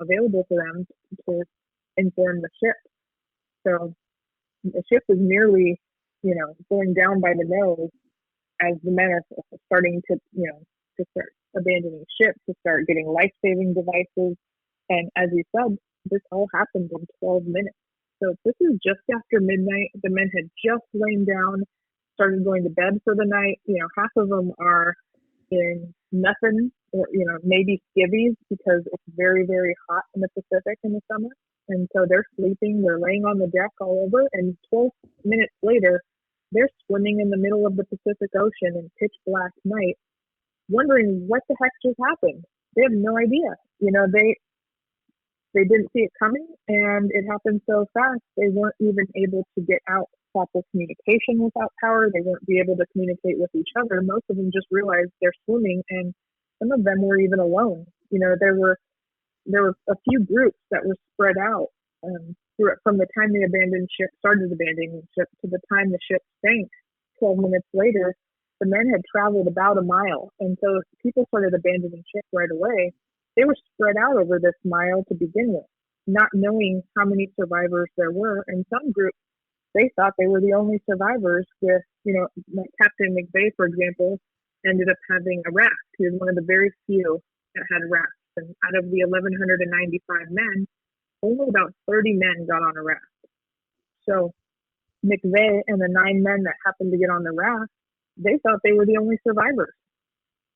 available for them to inform the ship. So the ship was merely, going down by the nose as the men are starting to, to start abandoning ship, to start getting life-saving devices. And as you said, this all happened in 12 minutes. So this is just after midnight. The men had just lain down, started going to bed for the night. Half of them are in nothing or, maybe skivvies because it's very, very hot in the Pacific in the summer. And so they're sleeping, they're laying on the deck all over. And 12 minutes later, they're swimming in the middle of the Pacific Ocean in pitch black night, wondering what the heck just happened. They have no idea. They didn't see it coming, and it happened so fast, they weren't even able to get out proper communication without power. They weren't be able to communicate with each other. Most of them just realized they're swimming, and some of them were even alone. There were a few groups that were spread out from the time the started abandoning the ship to the time the ship sank 12 minutes later. The men had traveled about a mile, and so if people started abandoning ship right away, they were spread out over this mile to begin with, not knowing how many survivors there were. And some groups, they thought they were the only survivors with, like Captain McVeigh, for example, ended up having a raft. He was one of the very few that had rafts. And out of the 1,195 men, only about 30 men got on a raft. So McVeigh and the 9 men that happened to get on the raft, they thought they were the only survivors.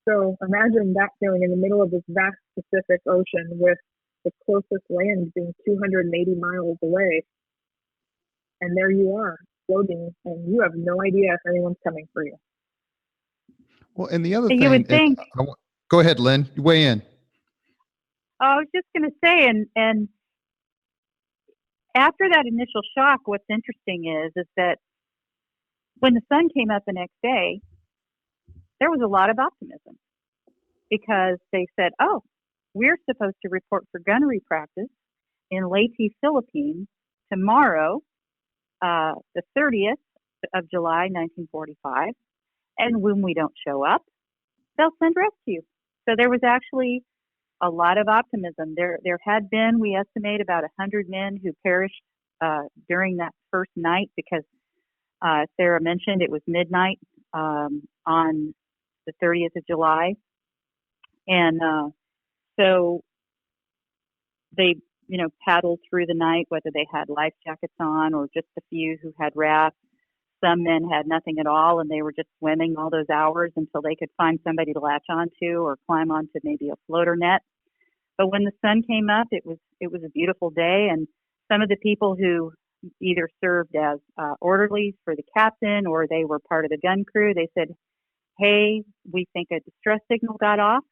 So imagine that feeling in the middle of this vast Pacific Ocean with the closest land being 280 miles away. And there you are, floating, and you have no idea if anyone's coming for you. Well, and the other you thing... would think... Go ahead, Lynn. Weigh in. I was just going to say, and after that initial shock, what's interesting is that when the sun came up the next day, there was a lot of optimism because they said, oh, we're supposed to report for gunnery practice in Leyte, Philippines tomorrow, the 30th of July, 1945. And when we don't show up, they'll send rescue. So there was actually a lot of optimism. There had been, we estimate, about 100 men who perished during that first night because Sara mentioned it was midnight on the 30th of July. And so they, paddled through the night, whether they had life jackets on or just a few who had rafts. Some men had nothing at all, and they were just swimming all those hours until they could find somebody to latch onto or climb onto maybe a floater net. But when the sun came up, it was a beautiful day, and some of the people who either served as orderlies for the captain or they were part of the gun crew, they said, hey, we think a distress signal got off,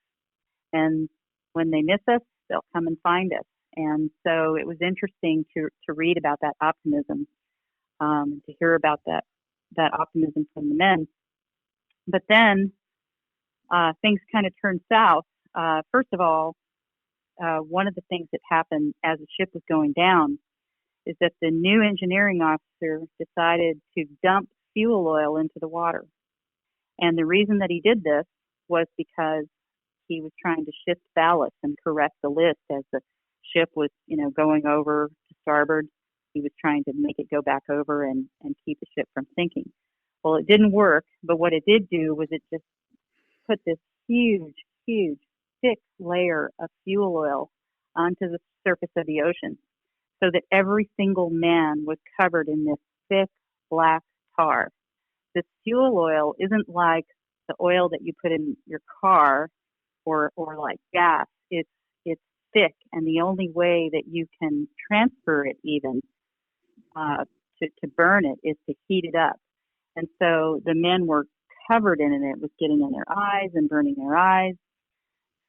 and when they miss us, they'll come and find us. And so it was interesting to read about that optimism, to hear about that optimism from the men. But then things kind of turned south. First of all, one of the things that happened as the ship was going down is that the new engineering officer decided to dump fuel oil into the water. And the reason that he did this was because he was trying to shift ballast and correct the list as the ship was, going over to starboard. He was trying to make it go back over and keep the ship from sinking. Well, it didn't work, but what it did do was it just put this huge, thick layer of fuel oil onto the surface of the ocean so that every single man was covered in this thick black tar. This fuel oil isn't like the oil that you put in your car or like gas. It's thick, and the only way that you can transfer it even to burn it is to heat it up. And so the men were covered in it. It was getting in their eyes and burning their eyes.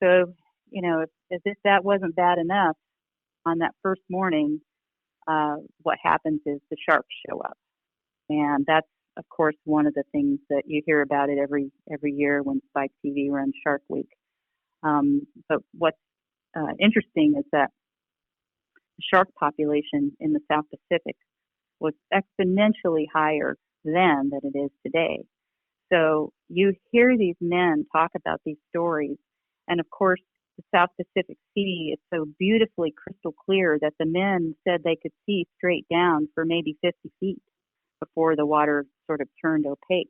So, as if that wasn't bad enough, on that first morning, what happens is the sharks show up. And that's, of course, one of the things that you hear about it every year when Spike TV runs Shark Week. But what's interesting is that the shark population in the South Pacific was exponentially higher then than it is today. So you hear these men talk about these stories, And of course, the South Pacific Sea is so beautifully crystal clear that the men said they could see straight down for maybe 50 feet before the water sort of turned opaque.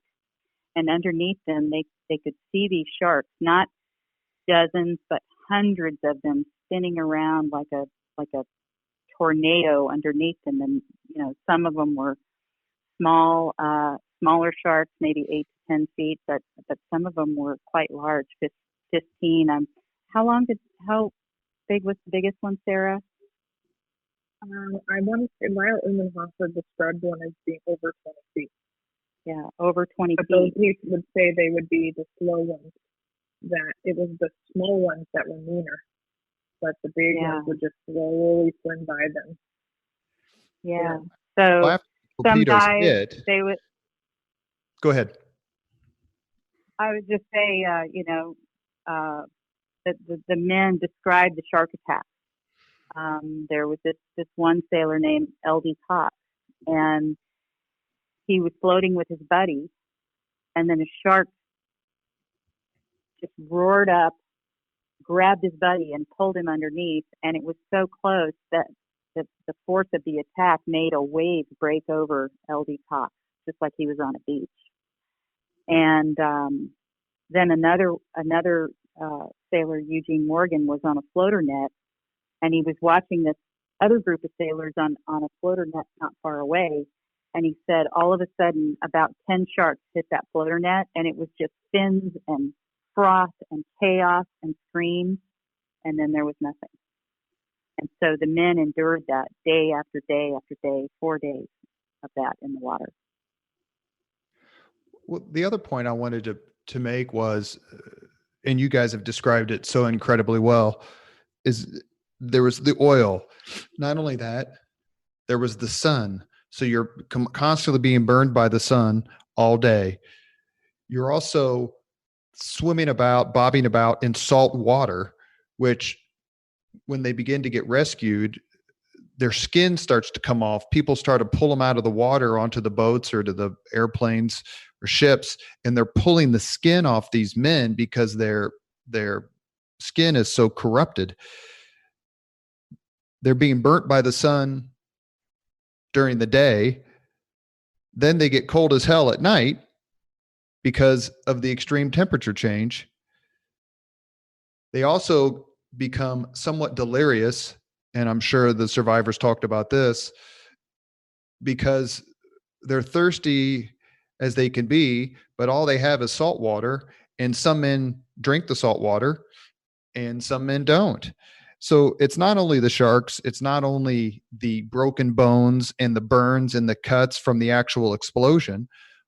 And underneath them, they could see these sharks, not dozens, but hundreds of them spinning around like a tornado underneath them. And, some of them were smaller sharks, maybe 8 to 10 feet, but some of them were quite large, 15. How big was the biggest one, Sara? I want to say Lyle Umenhofer described one as being over 20 feet. Yeah, over 20 but feet. Those he would say they would be the slow ones, that it was the small ones that were meaner, but the big ones would just slowly swim by them. Yeah. So some guys, they would. Go ahead. I would just say, that the men described the shark attack. There was this one sailor named L.D. Cox, and he was floating with his buddy, and then a shark just roared up, grabbed his buddy, and pulled him underneath. And it was so close that the force of the attack made a wave break over L.D. Cox, just like he was on a beach. And then another sailor, Eugene Morgan, was on a floater net, and he was watching this other group of sailors on a floater net not far away. And he said all of a sudden about 10 sharks hit that floater net, and it was just fins and froth and chaos and screams, and then there was nothing. And so the men endured that day after day after day, 4 days of that in the water. Well, the other point I wanted to make was, and you guys have described it so incredibly well, is there was the oil. Not only that, there was the sun. So you're constantly being burned by the sun all day. You're also swimming about, bobbing about in salt water, which when they begin to get rescued, their skin starts to come off. People start to pull them out of the water onto the boats or to the airplanes or ships, and they're pulling the skin off these men because their skin is so corrupted. They're being burnt by the sun during the day. Then they get cold as hell at night because of the extreme temperature change. They also become somewhat delirious, and I'm sure the survivors talked about this, because they're thirsty as they can be, but all they have is salt water, and some men drink the salt water and some men don't. So it's not only the sharks, it's not only the broken bones and the burns and the cuts from the actual explosion.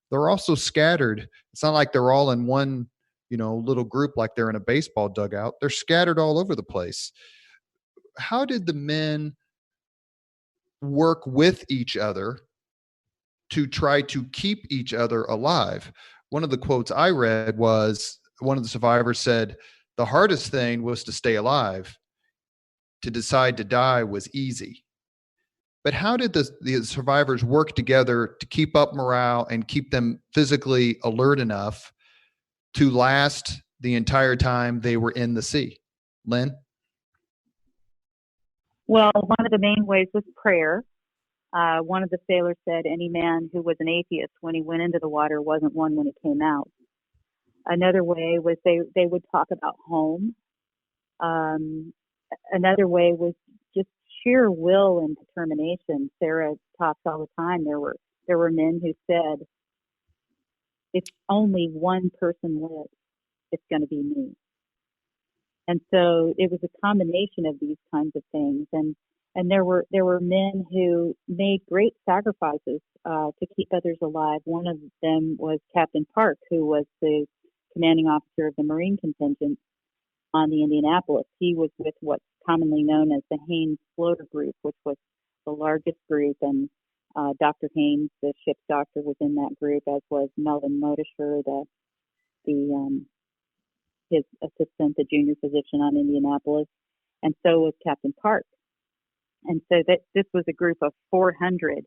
They're also scattered. It's not like they're all in one, little group like they're in a baseball dugout. They're scattered all over the place. How did the men work with each other to try to keep each other alive? One of the quotes I read was, one of the survivors said, the hardest thing was to stay alive. To decide to die was easy. But how did the survivors work together to keep up morale and keep them physically alert enough to last the entire time they were in the sea? Lynn? Well, one of the main ways was prayer. One of the sailors said any man who was an atheist when he went into the water wasn't one when he came out. Another way was they would talk about home. Another way was just sheer will and determination. Sara talks all the time. There were men who said, if only one person lives, it's going to be me. And so it was a combination of these kinds of things. And there were men who made great sacrifices to keep others alive. One of them was Captain Park, who was the commanding officer of the Marine contingent on the Indianapolis. He was with what's commonly known as the Haynes Floater Group, which was the largest group, and Dr. Haynes, the ship's doctor, was in that group, as was Melvin Modisher, his assistant, the junior physician on Indianapolis, and so was Captain Park. And so this was a group of 400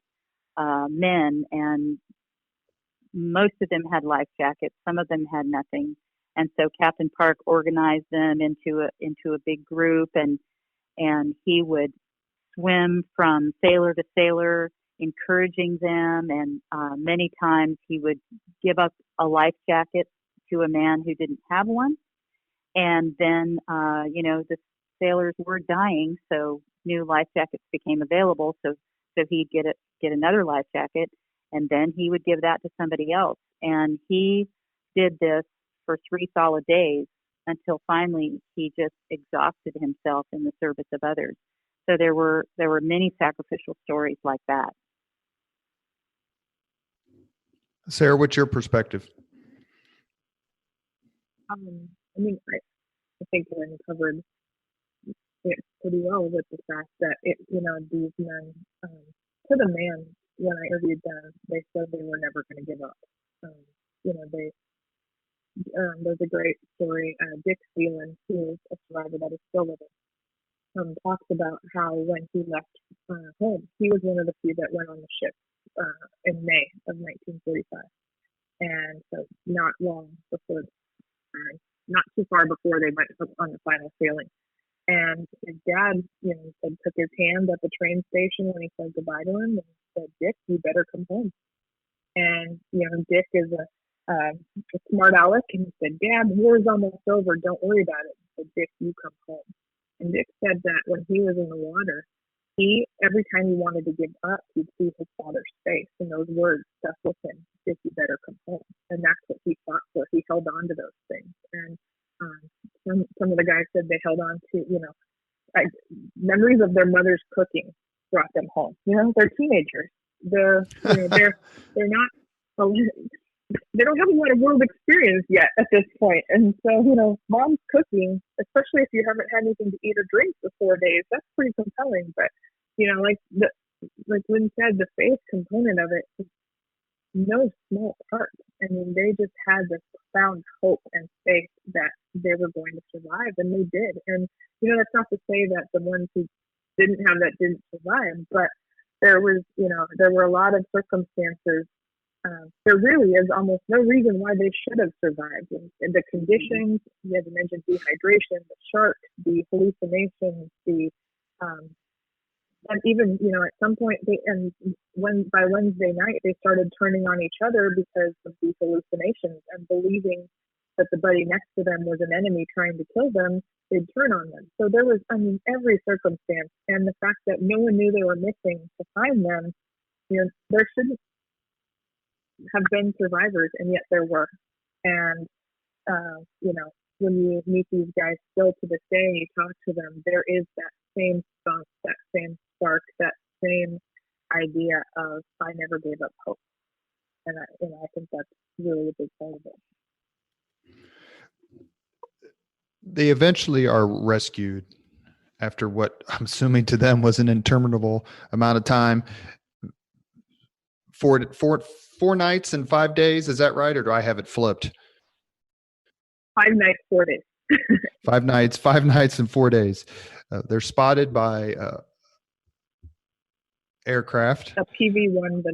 men, and most of them had life jackets. Some of them had nothing. And so Captain Park organized them into a big group, and he would swim from sailor to sailor, encouraging them. And many times he would give up a life jacket to a man who didn't have one. And then, the sailors were dying, so new life jackets became available. So he'd get another life jacket, and then he would give that to somebody else. And he did this for 3 solid days until finally he just exhausted himself in the service of others. So there were many sacrificial stories like that. Sara, what's your perspective? I think that I covered it pretty well with the fact that these men, to the man, when I interviewed them, they said they were never going to give up. There's a great story. Dick Phelan, who is a survivor that is still living, talks about how when he left home, he was one of the few that went on the ship in May of 1945, and so not too far before they went on the final sailing. And his dad, took his hand at the train station when he said goodbye to him and said, "Dick, you better come home." And Dick is a smart aleck, and he said, "Dad, war's almost over. Don't worry about it." He said, "Dick, you come home." And Dick said that when he was in the water, every time he wanted to give up, he'd see his father's face, and those words stuck with him. "Dick, you better come home." And that's what he fought for. He held on to those things. And some of the guys said they held on to, memories of their mother's cooking brought them home. They're teenagers. They're not, they don't have a lot of world experience yet at this point. And so, mom's cooking, especially if you haven't had anything to eat or drink for 4 days, that's pretty compelling. But, like Lynn said, the faith component of it is no small part. I mean, they just had this profound hope and faith that they were going to survive, and they did. And, that's not to say that the ones who didn't have that didn't survive, but there were a lot of circumstances. There really is almost no reason why they should have survived. And the conditions, you had to mention dehydration, the sharks, the hallucinations, and even, at some point, by Wednesday night, they started turning on each other because of these hallucinations and believing that the buddy next to them was an enemy trying to kill them, they'd turn on them. So there was, every circumstance. And the fact that no one knew they were missing to find them, there shouldn't have been survivors, and yet there were. And, when you meet these guys still to this day and you talk to them, there is that same spunk, that same spark, that same idea of I never gave up hope. And I think that's really a big part of it. They eventually are rescued after what I'm assuming to them was an interminable amount of time. Four nights and 5 days. Is that right? Or do I have it flipped? 5 nights, 4 days. 5 nights and 4 days. They're spotted by aircraft. A PV-1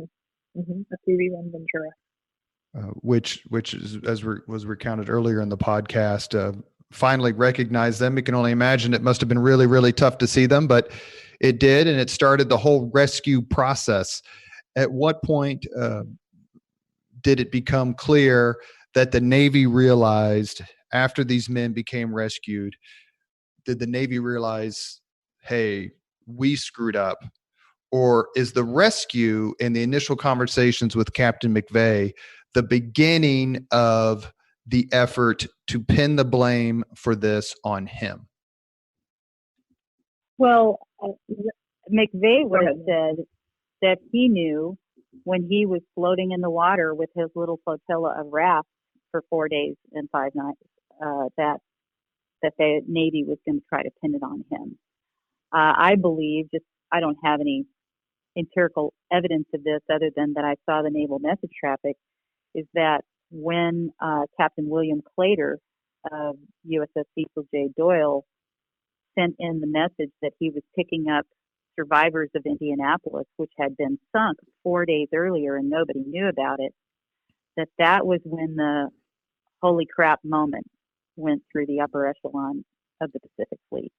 Ventura. Which is, as was recounted earlier in the podcast, finally recognized them. You can only imagine it must have been really, really tough to see them, but it did, and it started the whole rescue process. At what point did it become clear that the Navy realized, after these men became rescued, did the Navy realize, hey, we screwed up? Or is the rescue and the initial conversations with Captain McVeigh the beginning of the effort to pin the blame for this on him? Well, McVeigh would have said that he knew when he was floating in the water with his little flotilla of rafts for 4 days and 5 nights, that the Navy was going to try to pin it on him. I believe, I don't have any empirical evidence of this other than that I saw the naval message traffic, is that when Captain William Claytor of USS Cecil J. Doyle sent in the message that he was picking up survivors of Indianapolis, which had been sunk 4 days earlier and nobody knew about it, that was when the holy crap moment went through the upper echelon of the Pacific Fleet.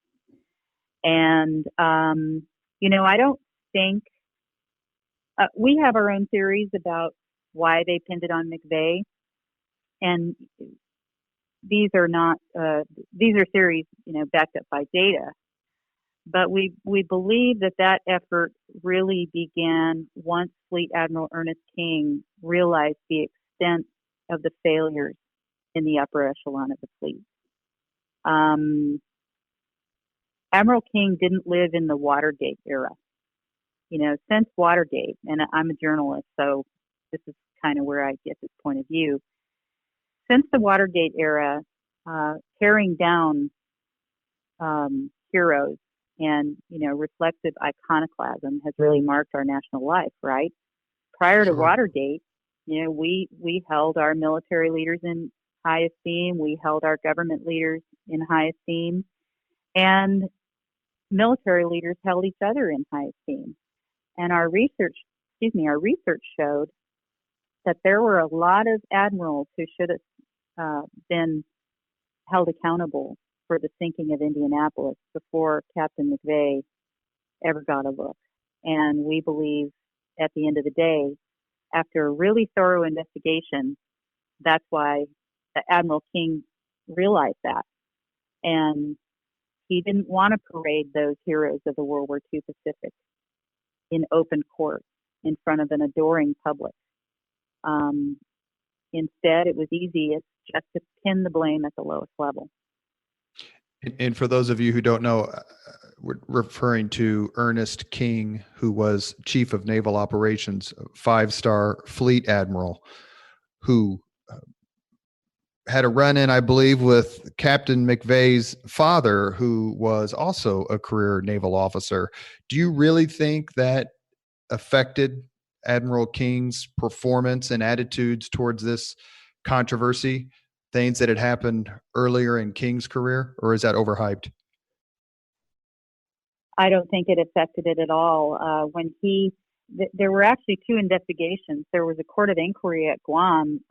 And, I don't think we have our own theories about why they pinned it on McVeigh. And these are not, these are theories, backed up by data. But we believe that effort really began once Fleet Admiral Ernest King realized the extent of the failures in the upper echelon of the fleet. Admiral King didn't live in the Watergate era. Since Watergate, and I'm a journalist, so this is kind of where I get this point of view. Since the Watergate era, tearing down heroes and, reflective iconoclasm has really marked our national life, right? Prior to Watergate, we held our military leaders in high esteem. We held our government leaders in high esteem. And military leaders held each other in high esteem. And our research showed that there were a lot of admirals who should have been held accountable for the sinking of Indianapolis before Captain McVeigh ever got a look. And we believe at the end of the day, after a really thorough investigation, that's why Admiral King realized that. And he didn't want to parade those heroes of the World War II Pacific in open court in front of an adoring public. Instead, it was easiest just to pin the blame at the lowest level. And for those of you who don't know, we're referring to Ernest King, who was Chief of Naval Operations, 5-star Fleet Admiral, who had a run-in, I believe, with Captain McVeigh's father, who was also a career naval officer. Do you really think that affected Admiral King's performance and attitudes towards this controversy, things that had happened earlier in King's career, or is that overhyped? I don't think it affected it at all. There were actually two investigations. There was a court of inquiry at Guam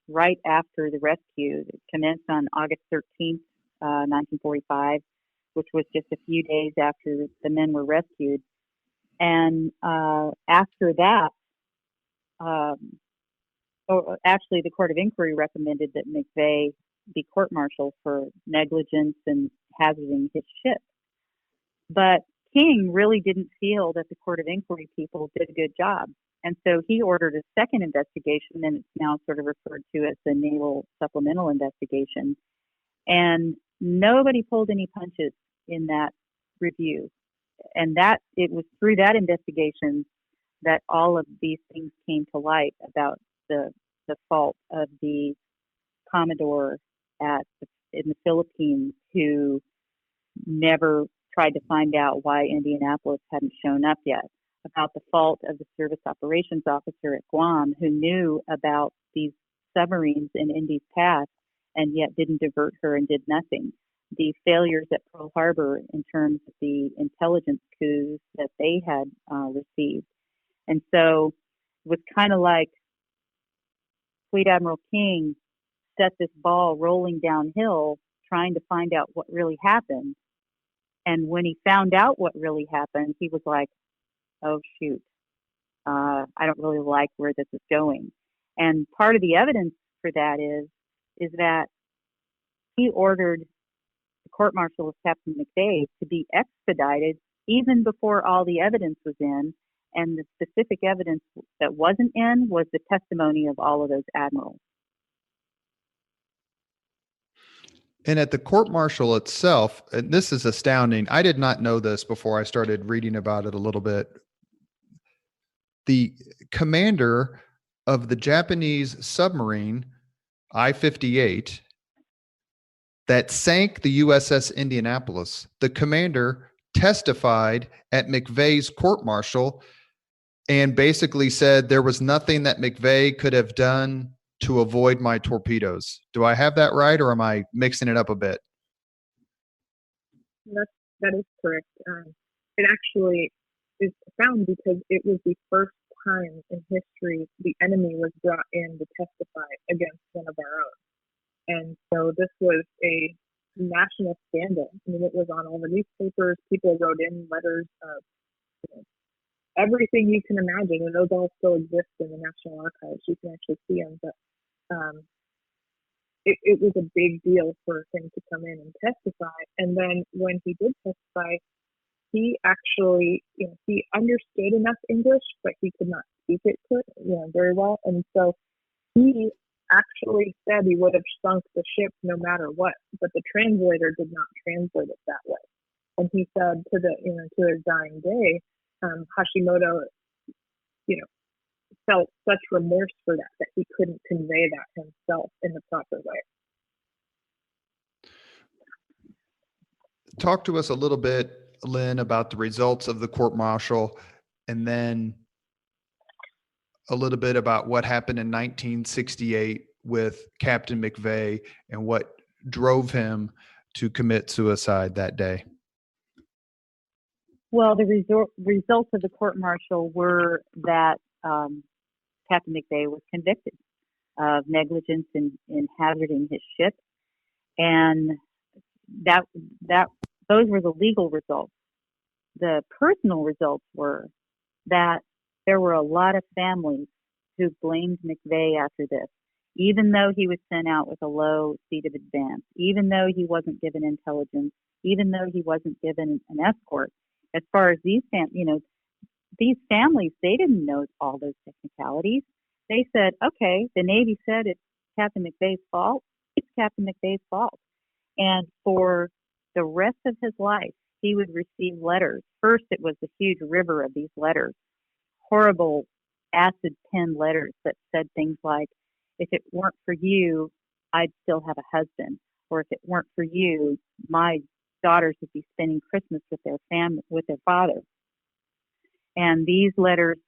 right after the rescue. It commenced on August 13th, 1945, which was just a few days after the men were rescued. And after that, actually the court of inquiry recommended that McVeigh be court-martialed for negligence and hazarding his ship. But King really didn't feel that the court of inquiry people did a good job. And so he ordered a second investigation, and it's now sort of referred to as the Naval Supplemental Investigation. And nobody pulled any punches in that review. And it was through that investigation that all of these things came to light about the fault of the Commodore in the Philippines, who never tried to find out why Indianapolis hadn't shown up yet, about the fault of the service operations officer at Guam, who knew about these submarines in Indy's path and yet didn't divert her and did nothing. The failures at Pearl Harbor in terms of the intelligence coups that they had received. And so it was kind of like Fleet Admiral King set this ball rolling downhill trying to find out what really happened. And when he found out what really happened, he was like, oh, shoot, I don't really like where this is going. And part of the evidence for that is that he ordered the court-martial of Captain McVeigh to be expedited even before all the evidence was in. And the specific evidence that wasn't in was the testimony of all of those admirals. And at the court-martial itself, and this is astounding, I did not know this before I started reading about it a little bit. The commander of the Japanese submarine I-58 that sank the USS Indianapolis, the commander testified at McVeigh's court-martial and basically said there was nothing that McVeigh could have done to avoid my torpedoes. Do I have that right, or am I mixing it up a bit? That is correct. It actually is profound because it was the first time in history the enemy was brought in to testify against one of our own. And so this was a national scandal. I mean, it was on all the newspapers. People wrote in letters of, you know, everything you can imagine, and those all still exist in the National Archives. You can actually see them. But it was a big deal for him to come in and testify. And then when he did testify, he actually, he understood enough English, but he could not speak it, very well. And so he actually said he would have sunk the ship no matter what, but the translator did not translate it that way. And he said to his dying day, Hashimoto, felt such remorse for that he couldn't convey that himself in the proper way. Talk to us a little bit, Lynn, about the results of the court-martial, and then a little bit about what happened in 1968 with Captain McVeigh and what drove him to commit suicide that day. Well, the results of the court-martial were that Captain McVeigh was convicted of negligence in hazarding his ship, and those were the legal results. The personal results were that there were a lot of families who blamed McVeigh after this, even though he was sent out with a low seat of advance, even though he wasn't given intelligence, even though he wasn't given an escort. As far as these families, they didn't know all those technicalities. They said, okay, the Navy said it's Captain McVeigh's fault. It's Captain McVeigh's fault. And for the rest of his life, he would receive letters. First, it was a huge river of these letters, horrible acid pen letters that said things like, if it weren't for you, I'd still have a husband. Or if it weren't for you, my daughters would be spending Christmas with their father. And these letters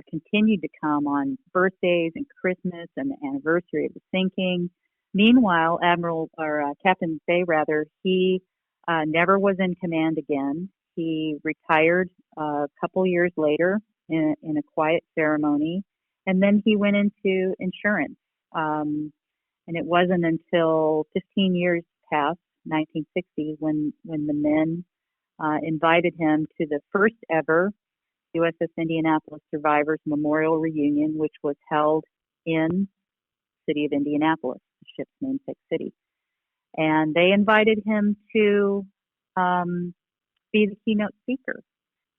continued to come on birthdays and Christmas and the anniversary of the sinking. Meanwhile, Captain McVeigh, he never was in command again. He retired a couple years later in a quiet ceremony, and then he went into insurance. And it wasn't until 15 years past, 1960, when the men invited him to the first ever USS Indianapolis Survivors Memorial Reunion, which was held in the city of Indianapolis, the ship's namesake city. And they invited him to be the keynote speaker.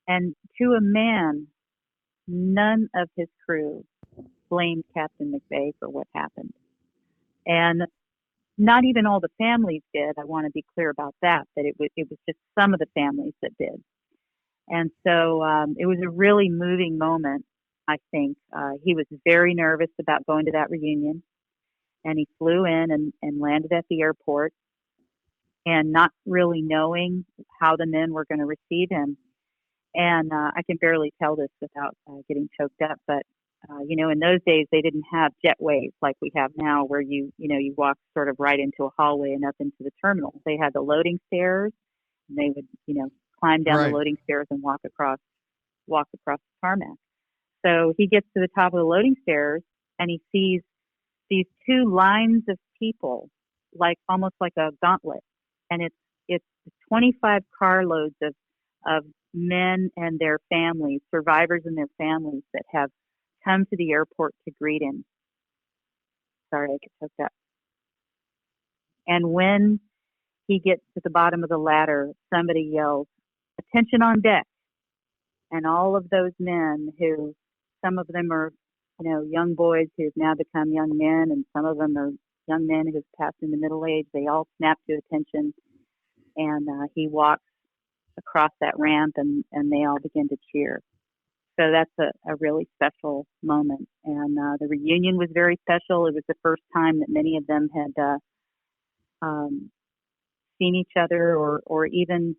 And to a man, none of his crew blamed Captain McVeigh for what happened. And not even all the families did. I want to be clear about that it was just some of the families that did. And so it was a really moving moment, I think. He was very nervous about going to that reunion. And he flew in and landed at the airport, and not really knowing how the men were going to receive him. And I can barely tell this without getting choked up. But, in those days, they didn't have jetways like we have now, where you walk sort of right into a hallway and up into the terminal. They had the loading stairs, and they would, climb down the loading stairs and walk across the tarmac. So he gets to the top of the loading stairs, and he sees these two lines of people, almost like a gauntlet. And it's 25 carloads of men and their families, survivors and their families, that have come to the airport to greet him. Sorry, I get choked up. And when he gets to the bottom of the ladder, somebody yells, "Attention on deck." And all of those men, who some of them are, young boys who've now become young men, and some of them are young men who've passed into middle age, they all snap to attention. And he walks across that ramp, and they all begin to cheer. So that's a really special moment. And the reunion was very special. It was the first time that many of them had seen each other, or even,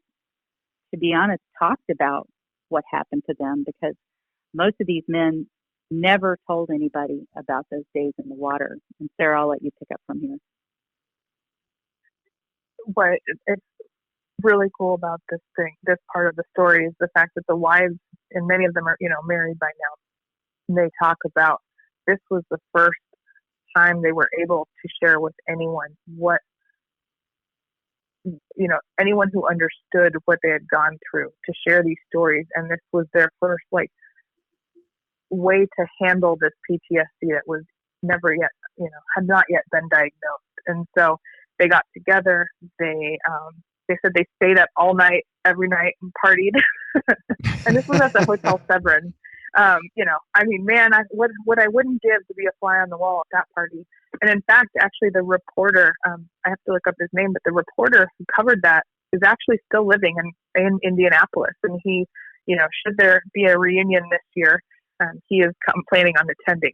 to be honest, talked about what happened to them, because most of these men never told anybody about those days in the water. And Sara, I'll let you pick up from here. What it's really cool about this part of the story, is the fact that the wives, and many of them are, married by now, and they talk about this was the first time they were able to share with anyone anyone who understood what they had gone through, to share these stories. And this was their first way to handle this PTSD that was never yet, had not yet been diagnosed. And so they got together. They said they stayed up all night, every night, and partied. And this was at the Hotel Severin. What I wouldn't give to be a fly on the wall at that party. And in fact, actually, the reporter, I have to look up his name, but the reporter who covered that is actually still living in Indianapolis. And he, should there be a reunion this year, he is planning on attending.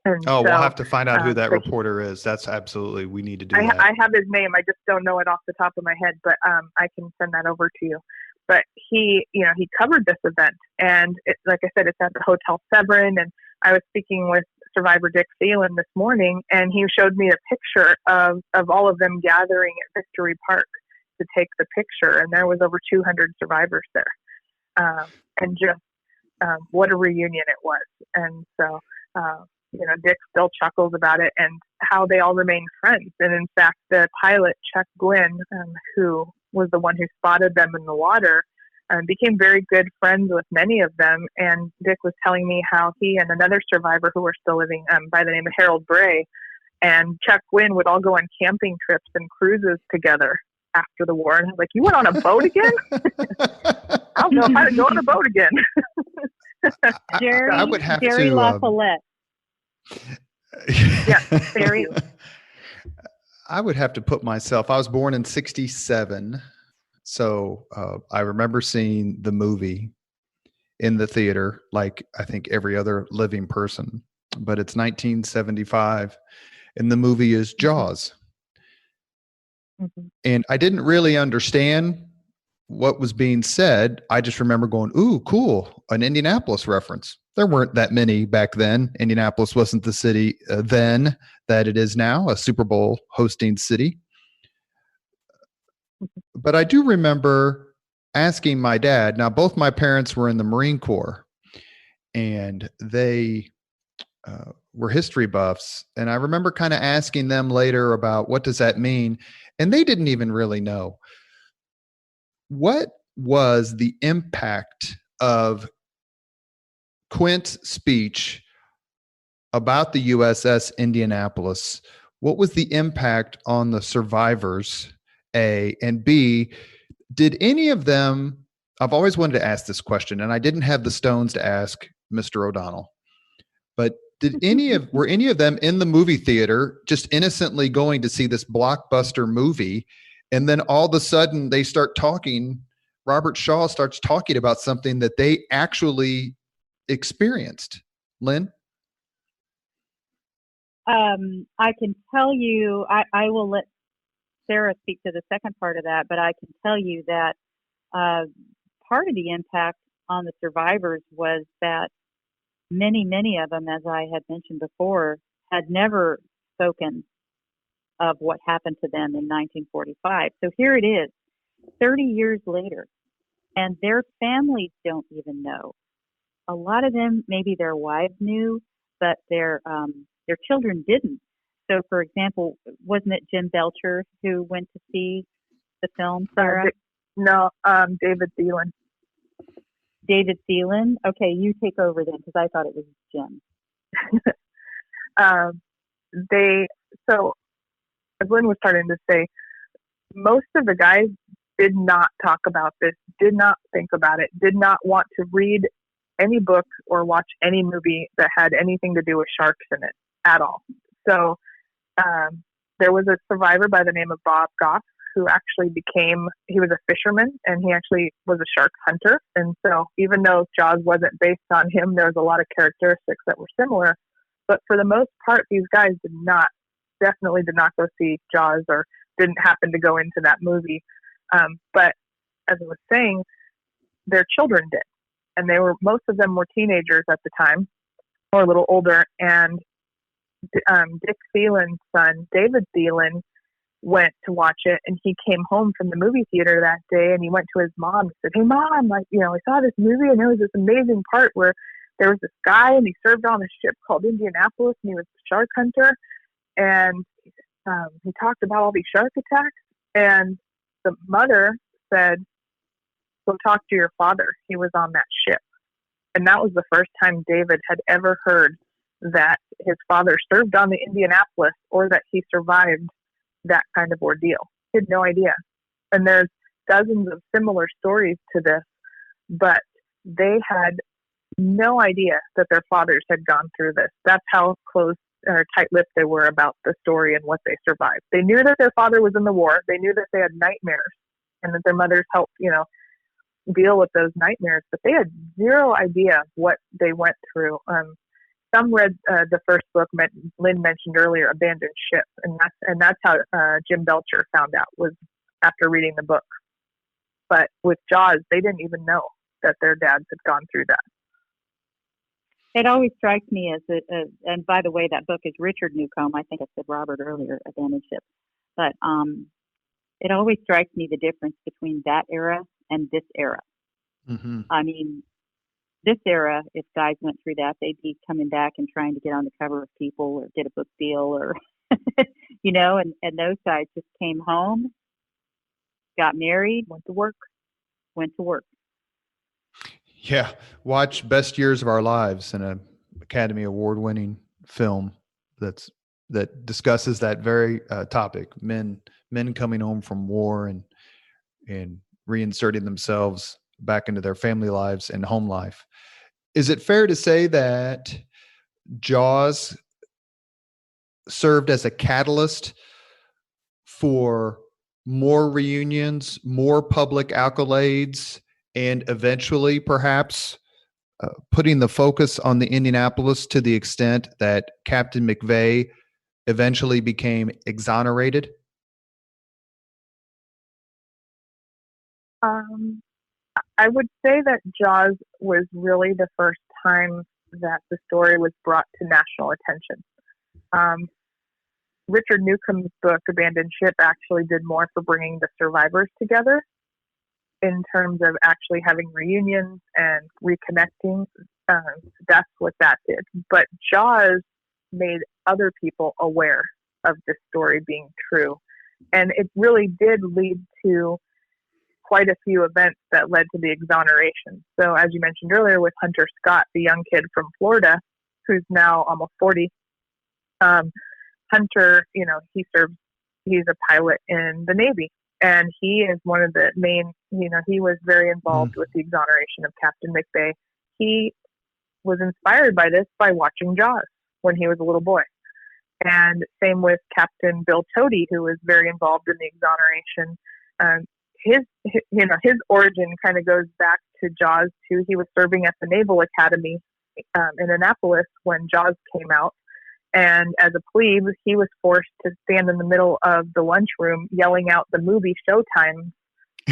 And we'll have to find out who that reporter is. That's absolutely, we need to do that. I have his name. I just don't know it off the top of my head, but I can send that over to you. But he covered this event, and like I said, it's at the Hotel Severin. And I was speaking with survivor Dick Thielen this morning, and he showed me a picture of all of them gathering at Victory Park to take the picture. And there was over 200 survivors there. And just what a reunion it was. And so, Dick still chuckles about it and how they all remain friends. And in fact, the pilot, Chuck Gwynn, who was the one who spotted them in the water, became very good friends with many of them. And Dick was telling me how he and another survivor who were still living by the name of Harold Bray and Chuck Gwynn would all go on camping trips and cruises together after the war. And I was like, you went on a boat again? I don't know how to go on a boat again. I would have Jerry to, LaFollette. Yeah, Jerry. I would have to put myself, I was born in 1967. So I remember seeing the movie in the theater, like I think every other living person, but it's 1975 and the movie is Jaws. Mm-hmm. And I didn't really understand what was being said. I just remember going, ooh, cool, an Indianapolis reference. There weren't that many back then. Indianapolis wasn't the city then that it is now, a Super Bowl hosting city. But I do remember asking my dad, now both my parents were in the Marine Corps and they were history buffs. And I remember kind of asking them later about what does that mean? And they didn't even really know. What was the impact of Quint's speech about the USS Indianapolis? What was the impact on the survivors, A, and B, did any of them, I've always wanted to ask this question, and I didn't have the stones to ask Mr. O'Donnell, but were any of them in the movie theater just innocently going to see this blockbuster movie, and then all of a sudden they start talking, Robert Shaw starts talking about something that they actually experienced? Lynn? I can tell you, I will let Sara speak to the second part of that, but I can tell you that part of the impact on the survivors was that many of them, as I had mentioned before, had never spoken of what happened to them in 1945. So here it is, 30 years later, and their families don't even know. A lot of them, maybe their wives knew, but their children didn't. So, for example, wasn't it Jim Belcher who went to see the film, Sara? No, David Thielen. David Thielen? Okay, you take over then, because I thought it was Jim. So, as Lynn was starting to say, most of the guys did not talk about this, did not think about it, did not want to read any book or watch any movie that had anything to do with sharks in it at all. So there was a survivor by the name of Bob Goff who actually he was a fisherman and he actually was a shark hunter. And so even though Jaws wasn't based on him, there was a lot of characteristics that were similar. But for the most part, these guys definitely did not go see Jaws or didn't happen to go into that movie. But as I was saying, their children did. And most of them were teenagers at the time or a little older. And Dick Thielen's son, David Thielen, went to watch it, and he came home from the movie theater that day and he went to his mom and said, "Hey Mom, I saw this movie and there was this amazing part where there was this guy, and he served on a ship called Indianapolis, and he was a shark hunter, and he talked about all these shark attacks, and the mother said, go talk to your father. He was on that ship. And that was the first time David had ever heard that his father served on the Indianapolis or that he survived that kind of ordeal. He had no idea. And there's dozens of similar stories to this, but they had no idea that their fathers had gone through this. That's how close or tight-lipped they were about the story and what they survived. They knew that their father was in the war. They knew that they had nightmares and that their mothers helped, deal with those nightmares, but they had zero idea what they went through. Some read the first book Lynn mentioned earlier, Abandoned Ship, and that's how Jim Belcher found out, was after reading the book. But with Jaws, they didn't even know that their dads had gone through that. It always strikes me as and by the way, that book is Richard Newcomb. I think I said Robert earlier, Abandoned Ship. But it always strikes me the difference between that era and this era. Mm-hmm. I mean, this era, if guys went through that, they'd be coming back and trying to get on the cover of People or get a book deal or, and those guys just came home, got married, went to work. Yeah. Watch Best Years of Our Lives, an Academy Award-winning film that discusses that very topic, men coming home from war and reinserting themselves back into their family lives and home life. Is it fair to say that Jaws served as a catalyst for more reunions, more public accolades, and eventually perhaps putting the focus on the Indianapolis to the extent that Captain McVeigh eventually became exonerated? I would say that Jaws was really the first time that the story was brought to national attention. Richard Newcomb's book, Abandoned Ship, actually did more for bringing the survivors together in terms of actually having reunions and reconnecting. That's what that did. But Jaws made other people aware of this story being true. And it really did lead to quite a few events that led to the exoneration. So as you mentioned earlier with Hunter Scott, the young kid from Florida, who's now almost 40, Hunter, he's a pilot in the Navy. And he is one of the main, he was very involved with the exoneration of Captain McVeigh. He was inspired by this by watching Jaws when he was a little boy. And same with Captain Bill Tody, who was very involved in the exoneration. His origin kind of goes back to Jaws too. He was serving at the Naval Academy in Annapolis when Jaws came out. And as a plebe, he was forced to stand in the middle of the lunchroom yelling out the movie showtime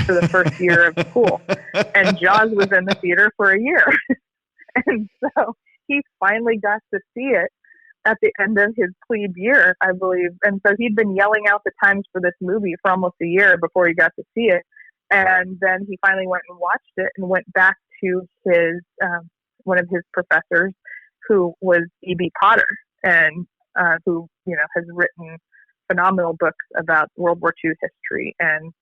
for the first year of school. And Jaws was in the theater for a year. And so he finally got to see it at the end of his plebe year, I believe. And so he'd been yelling out the times for this movie for almost a year before he got to see it. And then he finally went and watched it and went back to his one of his professors, who was E.B. Potter, and who has written phenomenal books about World War II history, and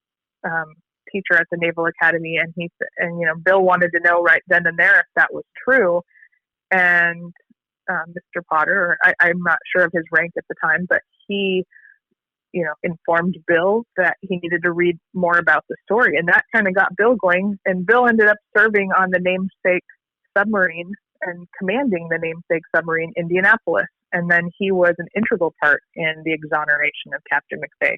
teacher at the Naval Academy. And Bill wanted to know right then and there if that was true. And Mr. Potter, I'm not sure of his rank at the time, but he informed Bill that he needed to read more about the story. And that kind of got Bill going. And Bill ended up serving on the namesake submarine and commanding the namesake submarine Indianapolis. And then he was an integral part in the exoneration of Captain McVeigh.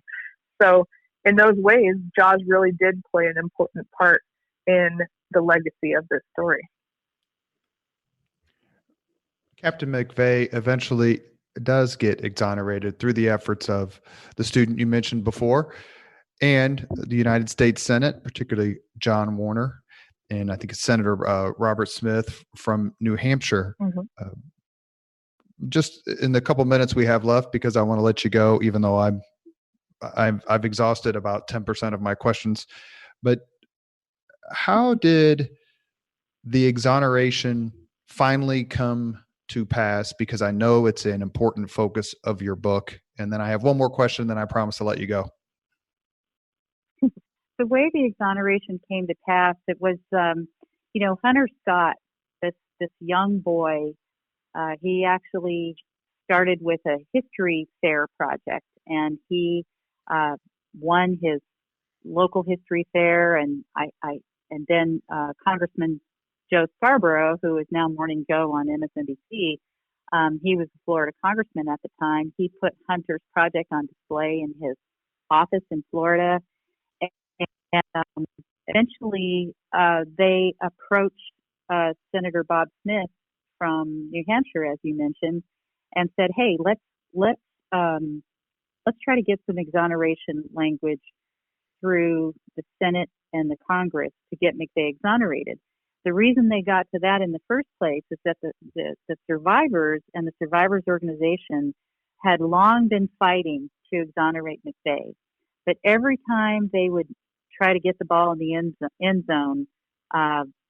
So in those ways, Jaws really did play an important part in the legacy of this story. Captain McVeigh eventually does get exonerated through the efforts of the student you mentioned before and the United States Senate, particularly John Warner, and I think it's Senator Robert Smith from New Hampshire. Mm-hmm. Just in the couple minutes we have left, because I want to let you go, even though I've exhausted about 10% of my questions. But how did the exoneration finally come to pass? Because I know it's an important focus of your book. And then I have one more question, then I promise to let you go. The way the exoneration came to pass, it was, Hunter Scott, this young boy, he actually started with a history fair project, and he won his local history fair, and then Congressman Joe Scarborough, who is now Morning Joe on MSNBC, he was the Florida congressman at the time. He put Hunter's project on display in his office in Florida, and eventually they approached Senator Bob Smith from New Hampshire, as you mentioned, and said, "Hey, let's try to get some exoneration language through the Senate and the Congress to get McVeigh exonerated." The reason they got to that in the first place is that the survivors and the survivors organization had long been fighting to exonerate McVeigh, but every time they would try to get the ball in the end zone,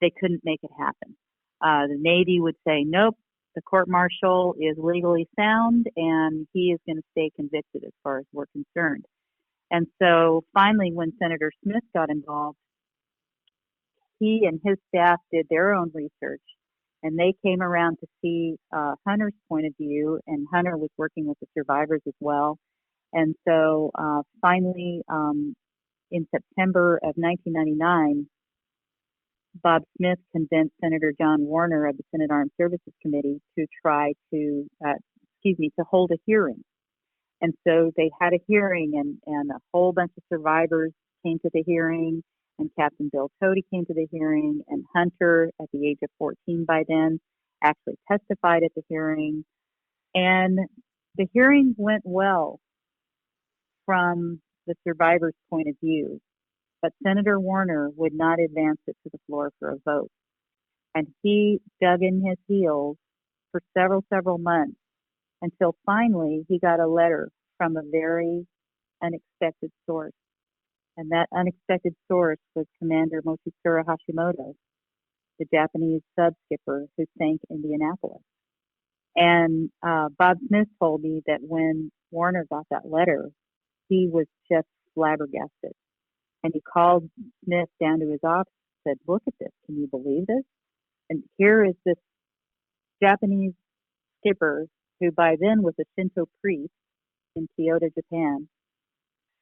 they couldn't make it happen. The Navy would say, "Nope, the court-martial is legally sound, and he is going to stay convicted as far as we're concerned." And so finally, when Senator Smith got involved, he and his staff did their own research, and they came around to see Hunter's point of view, and Hunter was working with the survivors as well. And so finally, in September of 1999, Bob Smith convinced Senator John Warner of the Senate Armed Services Committee to try to, to hold a hearing. And so they had a hearing, and a whole bunch of survivors came to the hearing, and Captain Bill Cody came to the hearing, and Hunter, at the age of 14 by then, actually testified at the hearing. And the hearing went well from the survivors' point of view, but Senator Warner would not advance it to the floor for a vote. And he dug in his heels for several months until finally he got a letter from a very unexpected source. And that unexpected source was Commander Mochitsura Hashimoto, the Japanese sub-skipper who sank Indianapolis. And Bob Smith told me that when Warner got that letter, he was just flabbergasted. And he called Smith down to his office and said, "Look at this. Can you believe this?" And here is this Japanese skipper, who by then was a Shinto priest in Kyoto, Japan,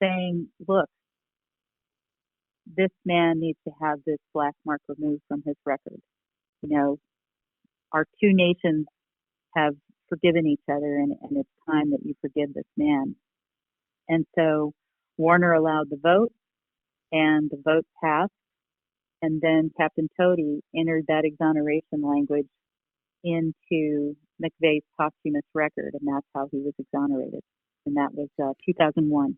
saying, "Look, this man needs to have this black mark removed from his record. Our two nations have forgiven each other, and it's time that you forgive this man." And so Warner allowed the vote, and the vote passed. And then Captain Cody entered that exoneration language into McVeigh's posthumous record, and that's how he was exonerated. And that was 2001.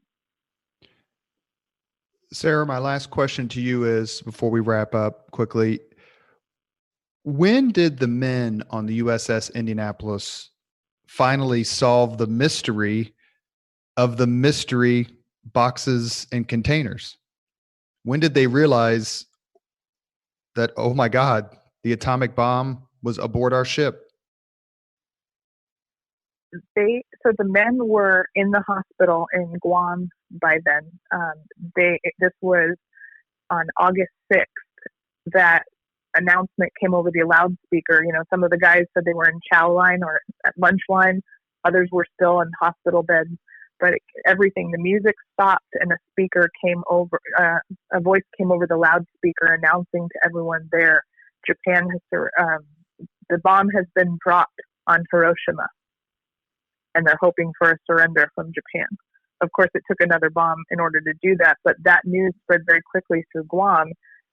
Sara, my last question to you is, before we wrap up quickly, when did the men on the USS Indianapolis finally solve the mystery of the mystery boxes and containers? When did they realize that, oh my God, the atomic bomb was aboard our ship? So the men were in the hospital in Guam by then. This was on August 6th that announcement came over the loudspeaker. Some of the guys said they were in chow line or at lunch line. Others were still in hospital beds. But the music stopped, and a voice came over the loudspeaker announcing to everyone there, the bomb has been dropped on Hiroshima, and they're hoping for a surrender from Japan. Of course, it took another bomb in order to do that, but that news spread very quickly through Guam,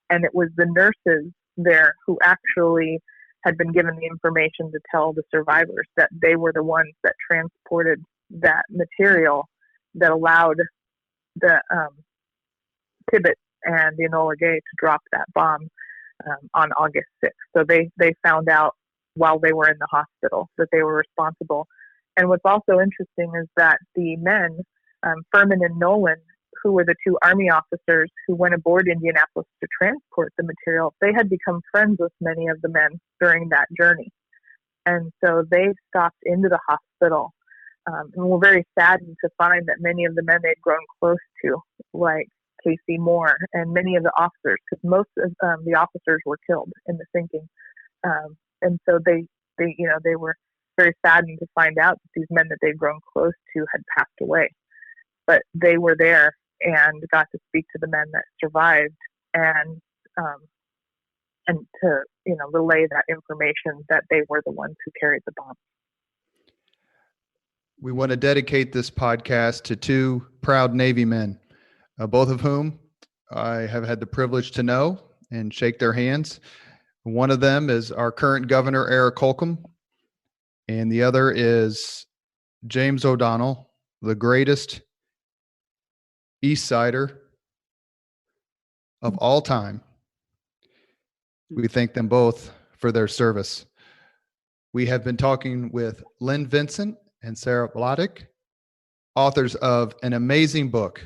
and it was the nurses there who actually had been given the information to tell the survivors that they were the ones that transported that material that allowed the Tibet and the Enola Gay to drop that bomb on August 6th. So they found out while they were in the hospital that they were responsible. And what's also interesting is that the men, Furman and Nolan, who were the two Army officers who went aboard Indianapolis to transport the material, they had become friends with many of the men during that journey. And so they stopped into the hospital, and were very saddened to find that many of the men they'd grown close to, like Casey Moore and many of the officers, because most of the officers were killed in the sinking. And so they were very saddened to find out that these men that they'd grown close to had passed away. But they were there and got to speak to the men that survived, and to relay that information that they were the ones who carried the bomb. We want to dedicate this podcast to two proud Navy men, both of whom I have had the privilege to know and shake their hands. One of them is our current governor, Eric Holcomb, and the other is James O'Donnell, the greatest East Sider of all time. We thank them both for their service. We have been talking with Lynn Vincent and Sara Vladic, authors of an amazing book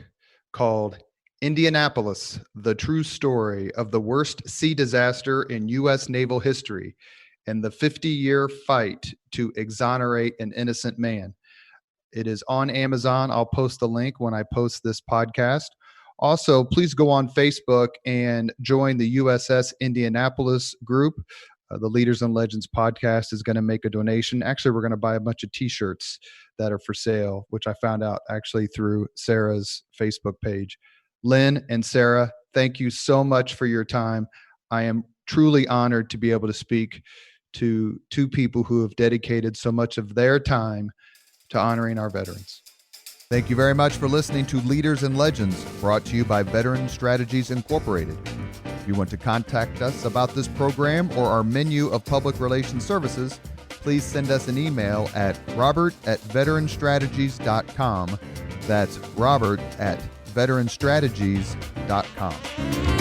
called Indianapolis, the true story of the worst sea disaster in U.S. naval history and the 50-year fight to exonerate an innocent man. It is on Amazon. I'll post the link when I post this podcast. Also, please go on Facebook and join the USS Indianapolis group. The Leaders and Legends podcast is going to make a donation. Actually, we're going to buy a bunch of T-shirts that are for sale, which I found out actually through Sarah's Facebook page. Lynn and Sara, thank you so much for your time. I am truly honored to be able to speak to two people who have dedicated so much of their time to honoring our veterans. Thank you very much for listening to Leaders and Legends, brought to you by Veteran Strategies Incorporated. If you want to contact us about this program or our menu of public relations services, please send us an email at robert@veteranstrategies.com. That's robert@veteranstrategies.com.